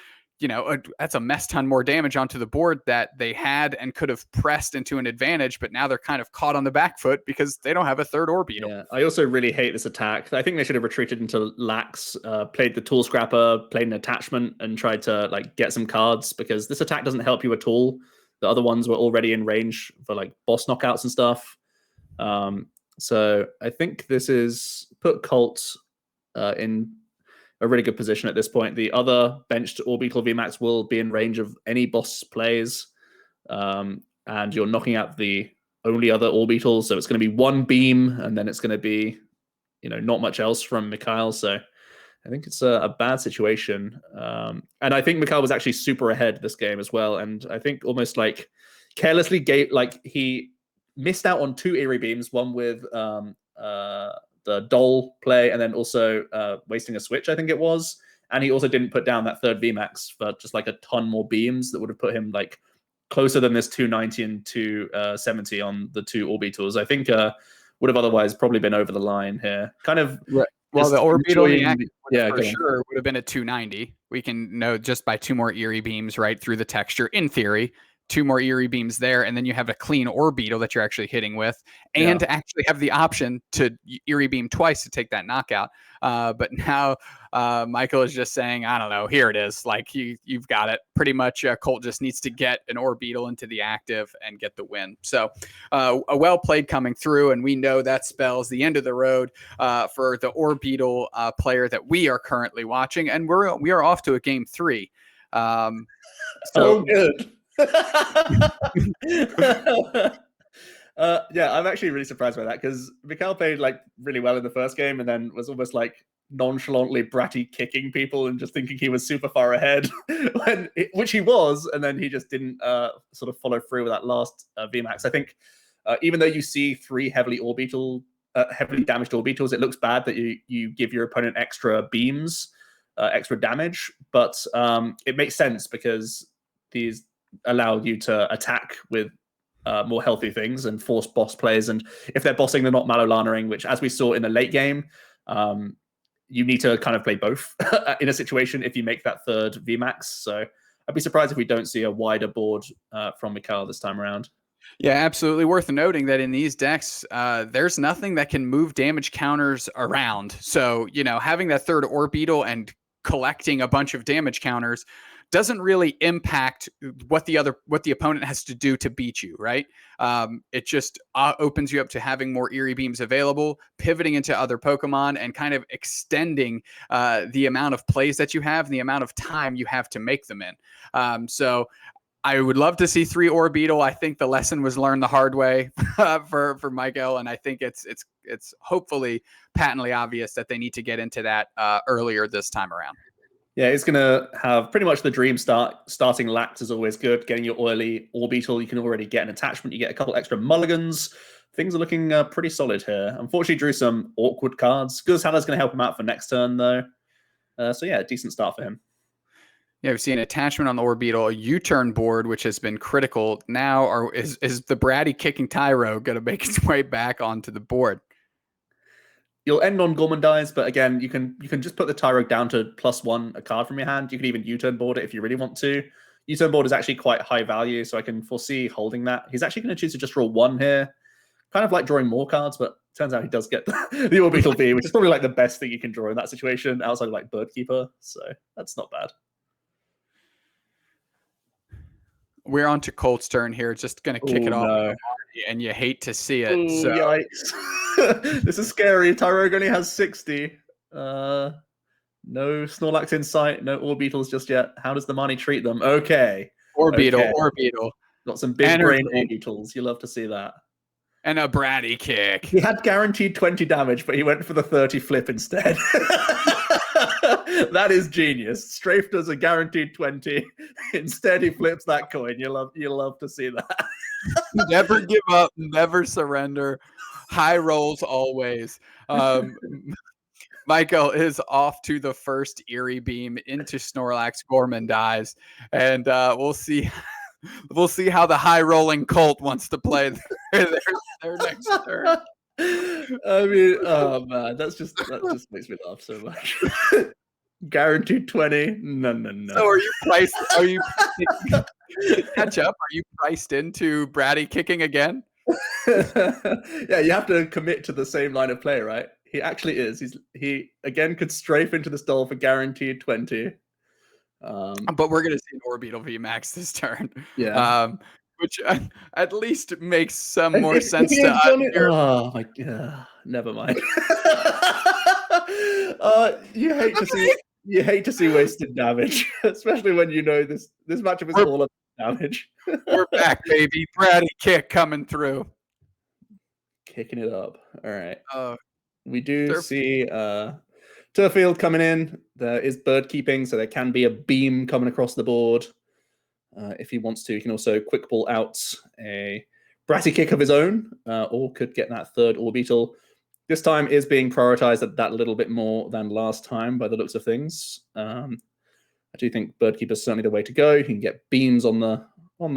a mess ton more damage onto the board that they had and could have pressed into an advantage, but now they're kind of caught on the back foot because they don't have a third orbital. Yeah, I also really hate this attack. I think they should have retreated into Lax, played the Tool Scrapper, played an attachment, and tried to get some cards, because this attack doesn't help you at all. The other ones were already in range for boss knockouts and stuff. So I think this is put Colt in a really good position at this point. The other benched Orbital VMAX will be in range of any boss plays, and you're knocking out the only other Orbital, so it's going to be 1 beam, and then it's going to be, not much else from Mikhail. So I think it's a bad situation, and I think Mikhail was actually super ahead this game as well, and I think almost carelessly he missed out on 2 eerie beams, one with the Dole play, and then also wasting a switch, I think it was. And he also didn't put down that third VMAX for just a ton more beams that would have put him closer than this 290 and 270 on the 2 orbitals. I think would have otherwise probably been over the line here. Kind of. Right. Well, the orbital for sure would have been at 290. We can know just by 2 more eerie beams right through the texture, in theory. 2 more eerie beams there, and then you have a clean orbital that you're actually hitting with, and to actually have the option to eerie beam twice to take that knockout. But now Michael is just saying, I don't know, here it is. You've got it. Pretty much Colt just needs to get an orbital into the active and get the win. So a well played coming through, and we know that spells the end of the road for the orbital player that we are currently watching, and we are off to a game 3. So good. Yeah, I'm actually really surprised by that, because Mikhail played really well in the first game, and then was almost nonchalantly bratty kicking people and just thinking he was super far ahead, which he was, and then he just didn't sort of follow through with that last VMAX. I think even though you see 3 heavily damaged orbitals, it looks bad that you give your opponent extra beams, extra damage, but it makes sense because allow you to attack with more healthy things and force boss plays. And if they're bossing, they're not Malolanaing, which, as we saw in the late game, you need to kind of play both in a situation if you make that third VMAX. So I'd be surprised if we don't see a wider board from Mikhail this time around. Yeah, absolutely. Worth noting that in these decks, there's nothing that can move damage counters around. So, having that third Orbeetle and collecting a bunch of damage counters doesn't really impact what the opponent has to do to beat you, right? It just opens you up to having more Eerie Beams available, pivoting into other Pokemon, and kind of extending the amount of plays that you have and the amount of time you have to make them in. So I would love to see 3 Orbeetle. I think the lesson was learned the hard way for Michael, and I think it's hopefully patently obvious that they need to get into that earlier this time around. Yeah, it's going to have pretty much the dream start. Starting Lax is always good. Getting your early Orbeetle, you can already get an attachment. You get a couple extra mulligans. Things are looking pretty solid here. Unfortunately, drew some awkward cards. Guzhala's going to help him out for next turn, though. So yeah, decent start for him. Yeah, we've seen attachment on the Orbeetle, a U-turn board, which has been critical. Now, is the Bratty kicking Tyro going to make its way back onto the board? You'll end on Gormandize, but again, you can just put the Tyro down to +1 a card from your hand. You can even U-turn board it if you really want to. U-turn board is actually quite high value, so I can foresee holding that. He's actually going to choose to just draw 1 here. Kind of like drawing more cards, but turns out he does get the Orbeetle V, which is probably like the best thing you can draw in that situation, outside of like Birdkeeper. So that's not bad. We're on to Colt's turn here. Just going to kick it off. No. And you hate to see it. Ooh, so. Yikes. This is scary. Tyro only has 60. No Snorlax in sight. No Orbeetles just yet. How does the money treat them? Okay. Orbeetle. Got some big brain Orbeetles. You love to see that. And a Bratty kick. He had guaranteed 20 damage, but he went for the 30 flip instead. That is genius. Strafe does a guaranteed 20. Instead, he flips that coin. You love to see that. Never give up. Never surrender. High rolls always. Michael is off to the first Eerie Beam into Snorlax. Gorman dies, and we'll see. We'll see how the high rolling Colt wants to play their next turn. I mean, oh man, that just makes me laugh so much. Guaranteed 20. No. So are you catch up? Are you priced into Bratty kicking again? Yeah, you have to commit to the same line of play, right? He actually is. He again could strafe into the stall for guaranteed 20. But we're gonna see an Orbeetle VMAX this turn. Yeah. Which at least makes some more sense to us. Oh my god! Never mind. You hate to see wasted damage, especially when you know this matchup is all about damage. We're back, baby. Bratty kick coming through, kicking it up. All right. We do see Turfield coming in. There is bird keeping, so there can be a beam coming across the board. If he wants to, he can also quick ball out a Bratty kick of his own, or could get that third Orbeetle. This time is being prioritized at that little bit more than last time by the looks of things. I do think Birdkeeper is certainly the way to go. You can get beams on the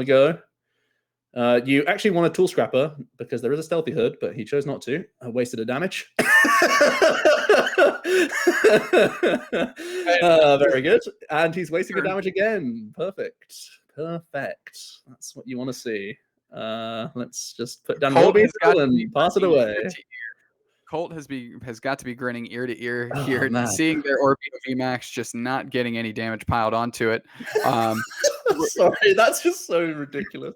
go. You actually want a Tool Scrapper because there is a Stealthy Hood, but he chose not to. Wasted a damage. Very good. And he's wasting a damage again. Perfect. That's what you want to see. Let's just put down Orbeetle and pass it away. Colt has got to be grinning ear to ear here, seeing their Orbeetle VMAX just not getting any damage piled onto it. Sorry, that's just so ridiculous.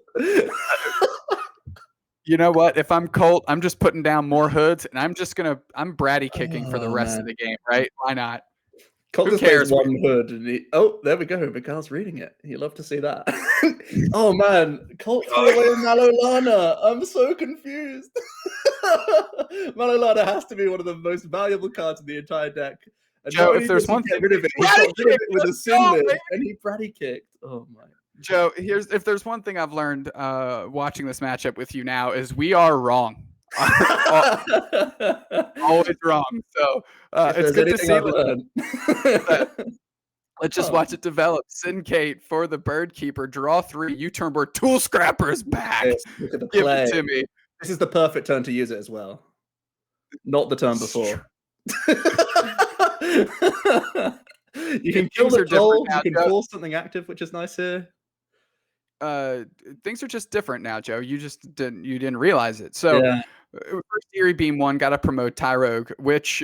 You know what? If I'm Colt, I'm just putting down more hoods, and I'm Bratty kicking for the rest of the game, right? Why not? Colt just plays one hood, and there we go. Miguel's reading it. You love to see that. Oh man, Colt threw away Malolana. I'm so confused. Malolana has to be one of the most valuable cards in the entire deck. And Joe, if there's one thing, he got rid of it with a sin lid, and he Bratty kicked. Oh my. Joe, if there's one thing I've learned watching this matchup with you now is we are wrong. Always wrong. So it's good to see Let's just Oh, watch it develop. Syndicate for the Bird Keeper. Draw 3. U-turn board. Tool Scrapper is back. look at the Give play. it to me. This is the perfect turn to use it as well. Not the turn before. You can kill Things the are different toll. now, You can Joe. force something active, which is nice here. Things are just different now, Joe. You didn't realize it. So Yeah. first Eerie Beam one got to promote Tyrogue, which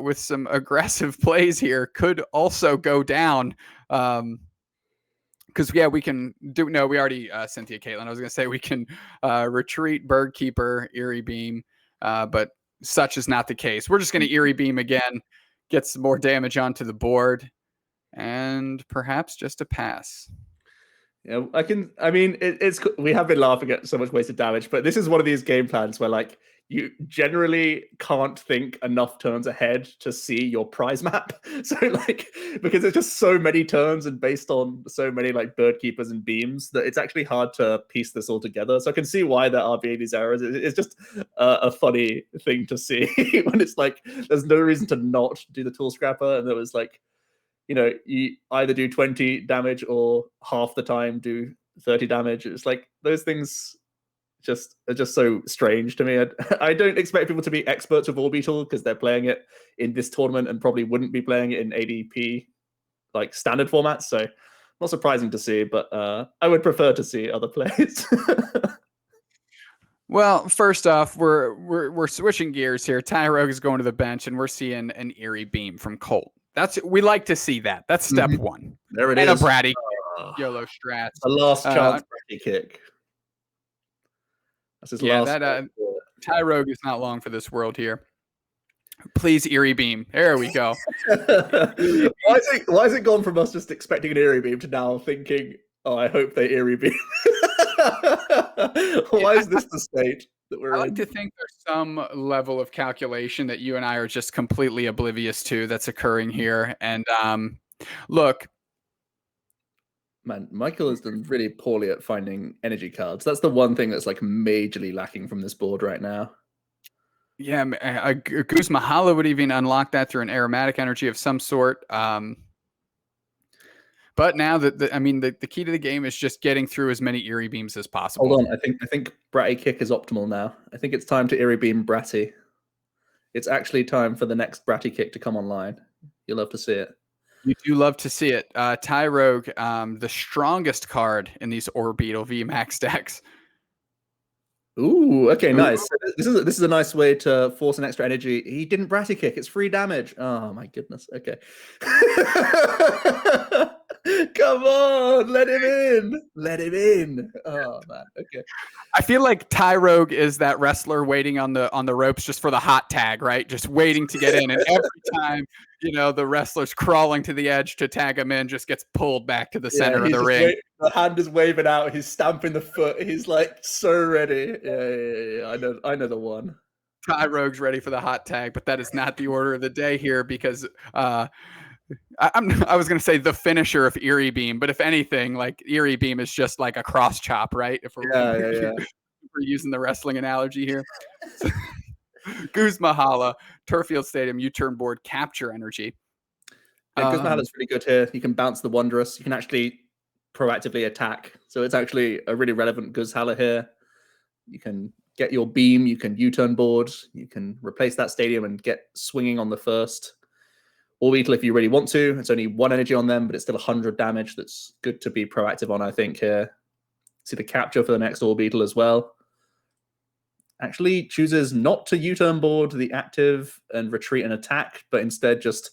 with some aggressive plays here could also go down. Because yeah, we can do. No, we already Cynthia Caitlin. I was gonna say we can retreat Bird Keeper, Eerie Beam, but such is not the case. We're just gonna Eerie Beam again, get some more damage onto the board, and perhaps just a pass. Yeah, I mean, it's we have been laughing at so much wasted damage, but this is one of these game plans where like you generally can't think enough turns ahead to see your prize map. So like because there's just so many turns and based on so many like bird keepers and beams that it's actually hard to piece this all together. So I can see why there are being these errors. It's just a funny thing to see when it's like there's no reason to not do the tool scrapper, and there was like, you know, you either do 20 damage or half the time do 30 damage. It's like those things are just so strange to me. I don't expect people to be experts with Orbital because they're playing it in this tournament and probably wouldn't be playing it in ADP like standard formats. So not surprising to see, but I would prefer to see other plays. Well, first off, we're switching gears here. Tyrogue is going to the bench, and we're seeing an Eerie Beam from Colt. We like to see that. That's step one. There it and is. A Bratty YOLO strats. A last chance Bratty kick. That's his last. Tyrogue is not long for this world here. Please, Eerie Beam. There we go. Why is it gone from us just expecting an Eerie Beam to now thinking, oh, I hope they Eerie Beam? Why is this the state that we're in? I like to think there's some level of calculation that you and I are just completely oblivious to that's occurring here. And look, man, Michael has done really poorly at finding energy cards. That's the one thing that's like majorly lacking from this board right now. Yeah, Goose Mahala would even unlock that through an aromatic energy of some sort. But now the key to the game is just getting through as many Eerie Beams as possible. Hold on, I think Bratty kick is optimal now. I think it's time to Eerie Beam Bratty. It's actually time for the next Bratty kick to come online. You'll love to see it. You do love to see it. Tyrogue, the strongest card in these Orbital VMAX decks. Ooh, okay, nice. So this is a nice way to force an extra energy. He didn't Bratty kick. It's free damage. Oh my goodness. Okay. Come on, let him in. Let him in. Oh man. Okay. I feel like Tyrogue is that wrestler waiting on the ropes just for the hot tag, right? Just waiting to get in. And every time, the wrestler's crawling to the edge to tag him in, just gets pulled back to the center of the ring. The hand is waving out. He's stamping the foot. He's like so ready. Yeah. I know the one. Tyrogue's ready for the hot tag, but that is not the order of the day here because I was going to say the finisher of Eerie Beam, but if anything, like Eerie Beam is just like a cross chop, right? If we're using the wrestling analogy here. Goose Mahala, Turffield Stadium, U-turn board, capture energy. Yeah, Goose Mahala's really good here. You can bounce the Wondrous. You can actually proactively attack. So it's actually a really relevant Goose Mahala here. You can get your beam. You can U-turn board. You can replace that stadium and get swinging on the first Orbital if you really want to. It's only 1 energy on them, but it's still 100 damage. That's good to be proactive on, I think, here. See the capture for the next Orbital as well. Actually chooses not to U-turn board the active and retreat and attack, but instead just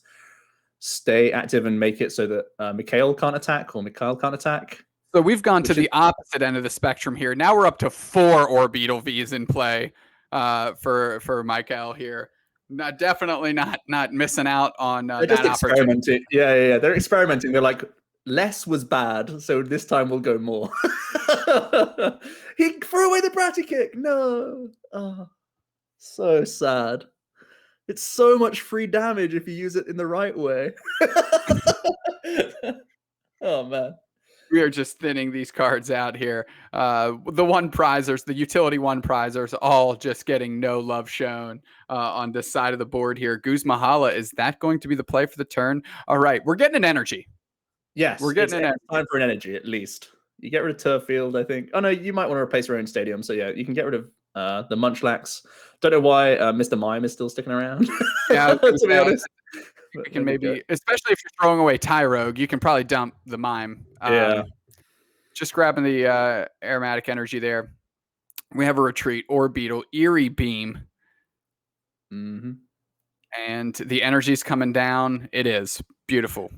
stay active and make it so that Mikhail can't attack or Mikhail can't attack. So we've gone to the opposite end of the spectrum here. Now we're up to 4 Orbital Vs in play for Mikhail here. Definitely not missing out on they're just experimenting. Yeah. They're experimenting. They're like, less was bad, so this time we'll go more. He threw away the Bratty kick. No. Oh, so sad. It's so much free damage if you use it in the right way. Oh, man. We are just thinning these cards out here. The one prizers, the utility one prizers, all just getting no love shown on this side of the board here. Goose Mahala, is that going to be the play for the turn? All right, we're getting an energy. Yes, We're it's getting an time for an energy at least. You get rid of Turf Field, I think. Oh no, you might want to replace your own stadium. So yeah, you can get rid of the Munchlax. Don't know why Mr. Mime is still sticking around. Yeah, I was gonna To be say, honest, we but can there we go. maybe, especially if you're throwing away Tyrogue, you can probably dump the Mime. Yeah. Just grabbing the aromatic energy there. We have a retreat, Orbeetle, Eerie Beam, Mm-hmm. and the energy's coming down. It is beautiful.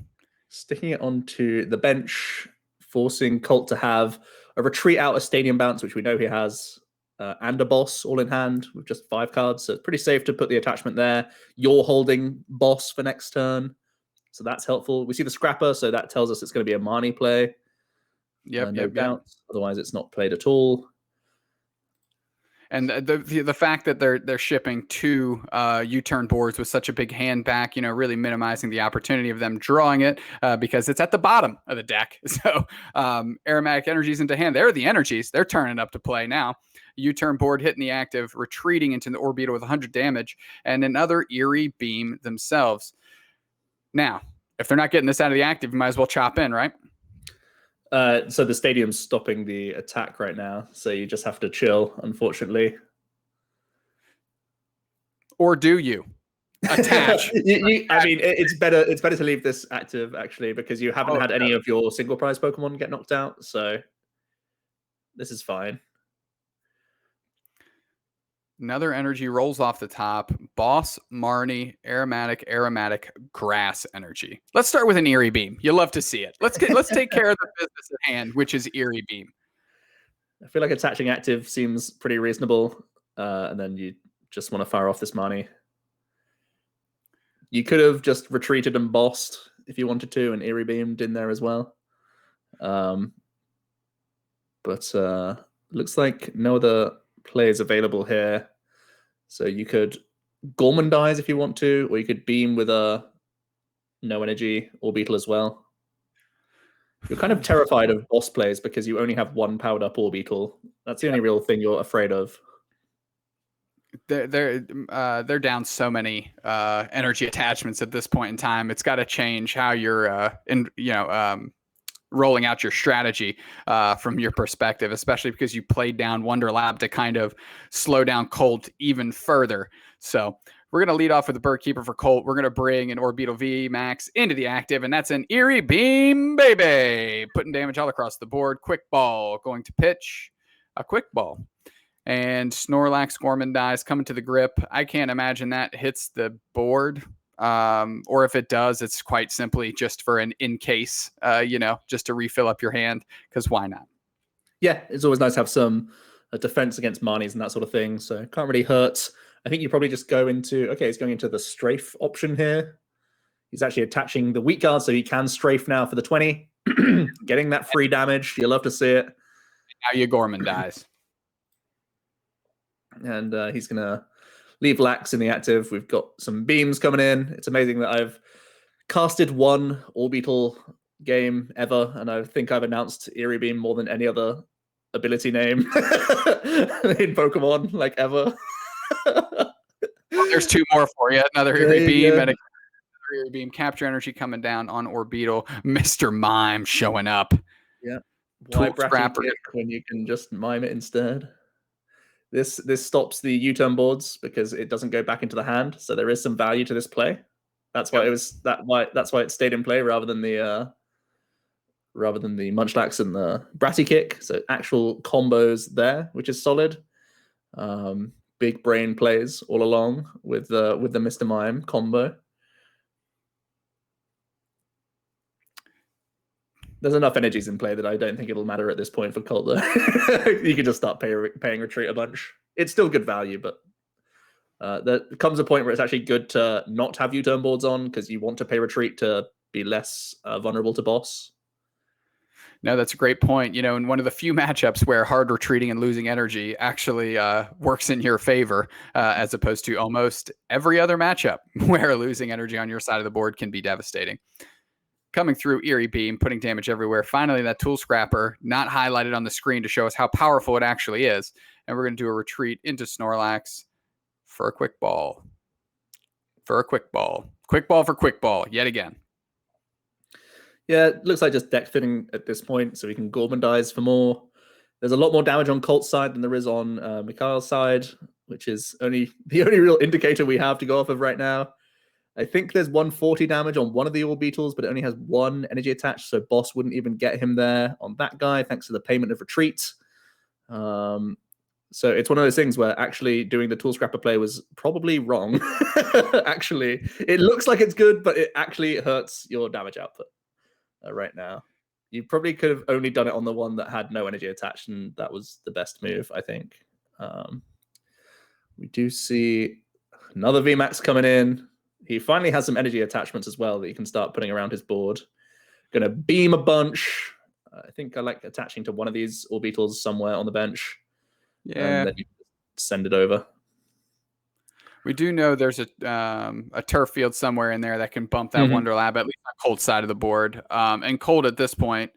Sticking it onto the bench, forcing Colt to have a retreat out a stadium bounce, which we know he has, and a boss all in hand with just 5 cards. So it's pretty safe to put the attachment there. You're holding boss for next turn, so that's helpful. We see the scrapper, so that tells us it's going to be a Marnie play. Yep, No yep. bounce. Otherwise, it's not played at all. And the fact that they're shipping 2 U-turn boards with such a big hand back, really minimizing the opportunity of them drawing it because it's at the bottom of the deck. So aromatic energies into hand. They're the energies. They're turning up to play now. U-turn board hitting the active, retreating into the Orbeetle with 100 damage, and another Eerie Beam themselves. Now, if they're not getting this out of the active, you might as well chop in, right? So the stadium's stopping the attack right now, so you just have to chill, unfortunately. Or do you? Attach. I mean, it's better to leave this active, actually, because you haven't had any of your single prize Pokemon get knocked out, so this is fine. Another energy rolls off the top. Boss, Marnie, aromatic, grass energy. Let's start with an Eerie Beam. You love to see it. Let's take care of the business at hand, which is Eerie Beam. I feel like attaching active seems pretty reasonable, and then you just want to fire off this Marnie. You could have just retreated and bossed if you wanted to, and Eerie Beamed in there as well. But looks like no other plays available here. So you could Gormandize if you want to, or you could Beam with a no energy Orbeetle as well. You're kind of terrified of boss plays because you only have 1 powered up Orbeetle. That's the only real thing you're afraid of. They're down so many energy attachments at this point in time. It's got to change how you're rolling out your strategy from your perspective, especially because you played down Wonder Lab to kind of slow down Colt even further. So we're going to lead off with the Bird Keeper for Colt. We're going to bring an Orbeetle V Max into the active, and that's an Eerie Beam, baby. Putting damage all across the board. Quick Ball going to pitch a Quick Ball. And Snorlax Gormandize coming to the grip. I can't imagine that hits the board. Or if it does, it's quite simply just for an in case, just to refill up your hand, because why not? Yeah, it's always nice to have some defense against Marnies and that sort of thing. So can't really hurt. I think you probably just go into, okay, he's going into the strafe option here. He's actually attaching the weak guard, so he can strafe now for the 20. Getting that free damage. You love to see it. Now you Gormandize. And he's going to leave Lax in the active. We've got some beams coming in. It's amazing that I've casted 1 Orbeetle game ever, and I think I've announced Eerie Beam more than any other ability name in Pokemon, like ever. Well, there's 2 more for you. Another Eerie Beam and a Eerie Beam. Capture energy coming down on Orbeetle. Mr. Mime showing up. Yeah. Why Bratty Kick when you can just mime it instead? This stops the U-turn boards because it doesn't go back into the hand, so there is some value to this play. That's why that's why it stayed in play rather than the Munchlax and the Bratty Kick. So actual combos there, which is solid. Big brain plays all along with the Mr. Mime combo. There's enough energies in play that I don't think it'll matter at this point for Colt, though. You can just start paying retreat a bunch. It's still good value, but there comes a point where it's actually good to not have U-turn boards on because you want to pay retreat to be less vulnerable to boss. No, that's a great point. In one of the few matchups where hard retreating and losing energy actually works in your favor, as opposed to almost every other matchup where losing energy on your side of the board can be devastating. Coming through Eerie Beam, putting damage everywhere. Finally, that Tool Scrapper not highlighted on the screen to show us how powerful it actually is. And we're going to do a retreat into Snorlax for a Quick Ball. Quick Ball for Quick Ball, yet again. Yeah, it looks like just deck fitting at this point, so we can Gormandize for more. There's a lot more damage on Colt's side than there is on Mikhail's side, which is the only real indicator we have to go off of right now. I think there's 140 damage on one of the Orbitals, but it only has one energy attached, so Boss wouldn't even get him there on that guy, thanks to the payment of retreat. So it's one of those things where actually doing the Tool Scrapper play was probably wrong. Actually, it looks like it's good, but it actually hurts your damage output right now. You probably could have only done it on the one that had no energy attached, and that was the best move, I think. We do see another VMAX coming in. He finally has some energy attachments as well that he can start putting around his board. Going to beam a bunch. I think I like attaching to one of these Orbitals somewhere on the bench. Yeah. And then you send it over. We do know there's a turf field somewhere in there that can bump that Wonder Lab, at least on Cold's side of the board. And Cold at this point,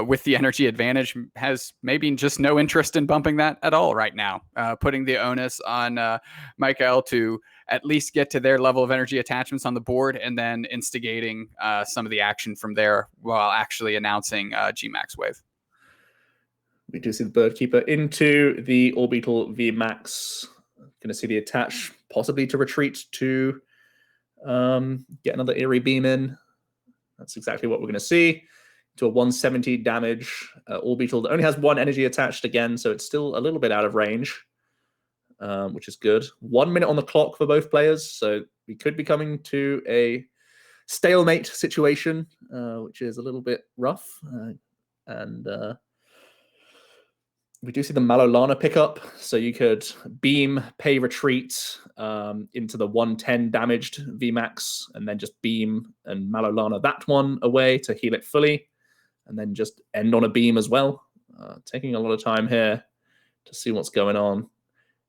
with the energy advantage, has maybe just no interest in bumping that at all right now, putting the onus on Michael to at least get to their level of energy attachments on the board and then instigating some of the action from there while actually announcing G-Max Wave. We do see the Bird Keeper into the Orbital VMAX. Going to see the attach, possibly to retreat to get another Eerie Beam in. That's exactly what we're going to see. To a 170 damage Orbital that only has one energy attached again, so it's still a little bit out of range, which is good. 1 minute on the clock for both players, so we could be coming to a stalemate situation, which is a little bit rough. We do see the Malolana pickup, so you could beam, pay retreat into the 110 damaged VMAX, and then just beam and Malolana that one away to heal it fully, and then just end on a beam as well. Taking a lot of time here to see what's going on.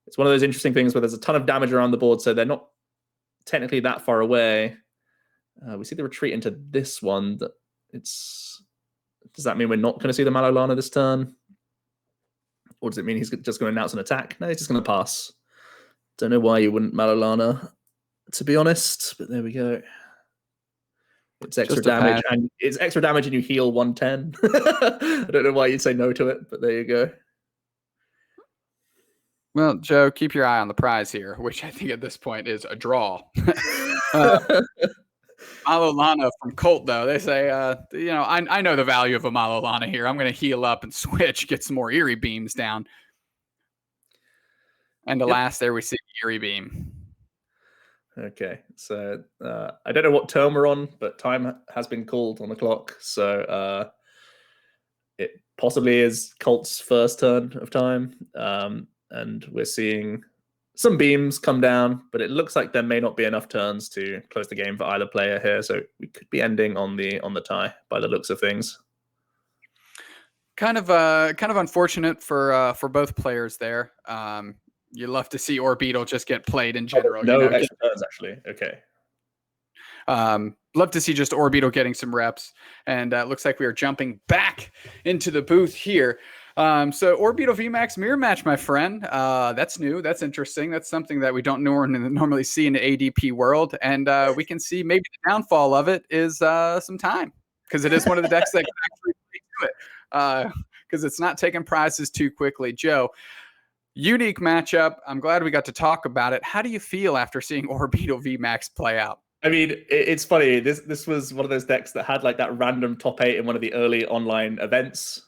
It's one of those interesting things where there's a ton of damage around the board, so they're not technically that far away. We see the retreat into this one. Does that mean we're not going to see the Malolana this turn? Or does it mean he's just going to announce an attack? No, he's just going to pass. Don't know why you wouldn't Malolana, to be honest, but there we go. It's extra damage, and it's extra damage, and you heal 110. I don't know why you'd say no to it, but there you go. Well, Joe, keep your eye on the prize here, which I think at this point is a draw. Malolana from Colt, though, they say, I know the value of a Malolana here. I'm going to heal up and switch, get some more Eerie Beams down. And alas, there we see Eerie Beam. Okay, so I don't know what turn we're on, but time has been called on the clock. So it possibly is Colt's first turn of time. And we're seeing some beams come down, but it looks like there may not be enough turns to close the game for either player here. So we could be ending on the tie by the looks of things. Kind of unfortunate for both players there. You love to see Orbital just get played in general. No extra turns, actually. Okay. Love to see just Orbital getting some reps, and looks like we are jumping back into the booth here. So Orbital VMAX mirror match, my friend. That's new. That's interesting. That's something that we don't normally see in the ADP world, and we can see maybe the downfall of it is some time, because it is one of the decks that can actually do it, because it's not taking prizes too quickly. Joe, unique matchup. I'm glad we got to talk about it. How do you feel after seeing Orbital VMAX play out? I mean, it's funny. This was one of those decks that had like that random top 8 in one of the early online events.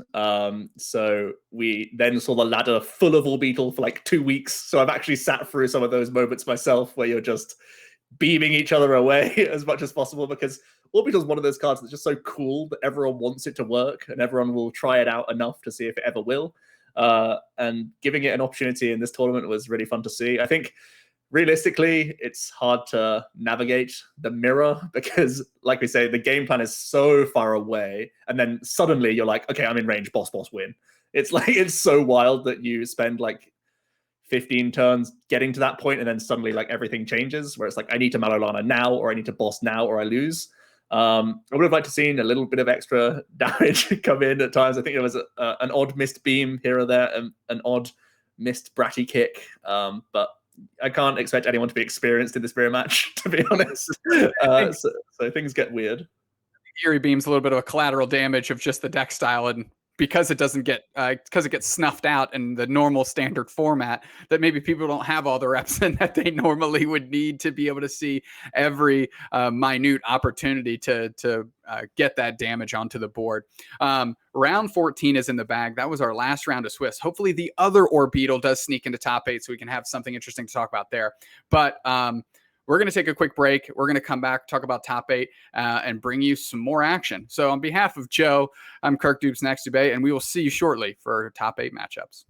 So we then saw the ladder full of Orbital for like 2 weeks. So I've actually sat through some of those moments myself where you're just beaming each other away as much as possible, because Orbital is one of those cards that's just so cool that everyone wants it to work and everyone will try it out enough to see if it ever will. And giving it an opportunity in this tournament was really fun to see. I think realistically, it's hard to navigate the mirror because, like we say, the game plan is so far away. And then suddenly you're like, okay, I'm in range, boss, win. It's like, it's so wild that you spend like 15 turns getting to that point, and then suddenly like everything changes where it's like, I need to Malolana now, or I need to boss now, or I lose. I would have liked to seen a little bit of extra damage come in at times. I think there was an odd missed beam here or there, an odd missed bratty kick. But I can't expect anyone to be experienced in this mirror match, to be honest. So things get weird. Fury Beam's a little bit of a collateral damage of just the deck style, and because it doesn't get because it gets snuffed out in the normal standard format, that maybe people don't have all the reps in that they normally would need to be able to see every minute opportunity to get that damage onto the board. Round 14 is in the bag. That was our last round of Swiss. Hopefully the other Orbital does sneak into top 8 so we can have something interesting to talk about there. But we're going to take a quick break. We're going to come back, talk about top 8, and bring you some more action. So on behalf of Joe, I'm Kirk Dubes Next Dubay, and we will see you shortly for top 8 matchups.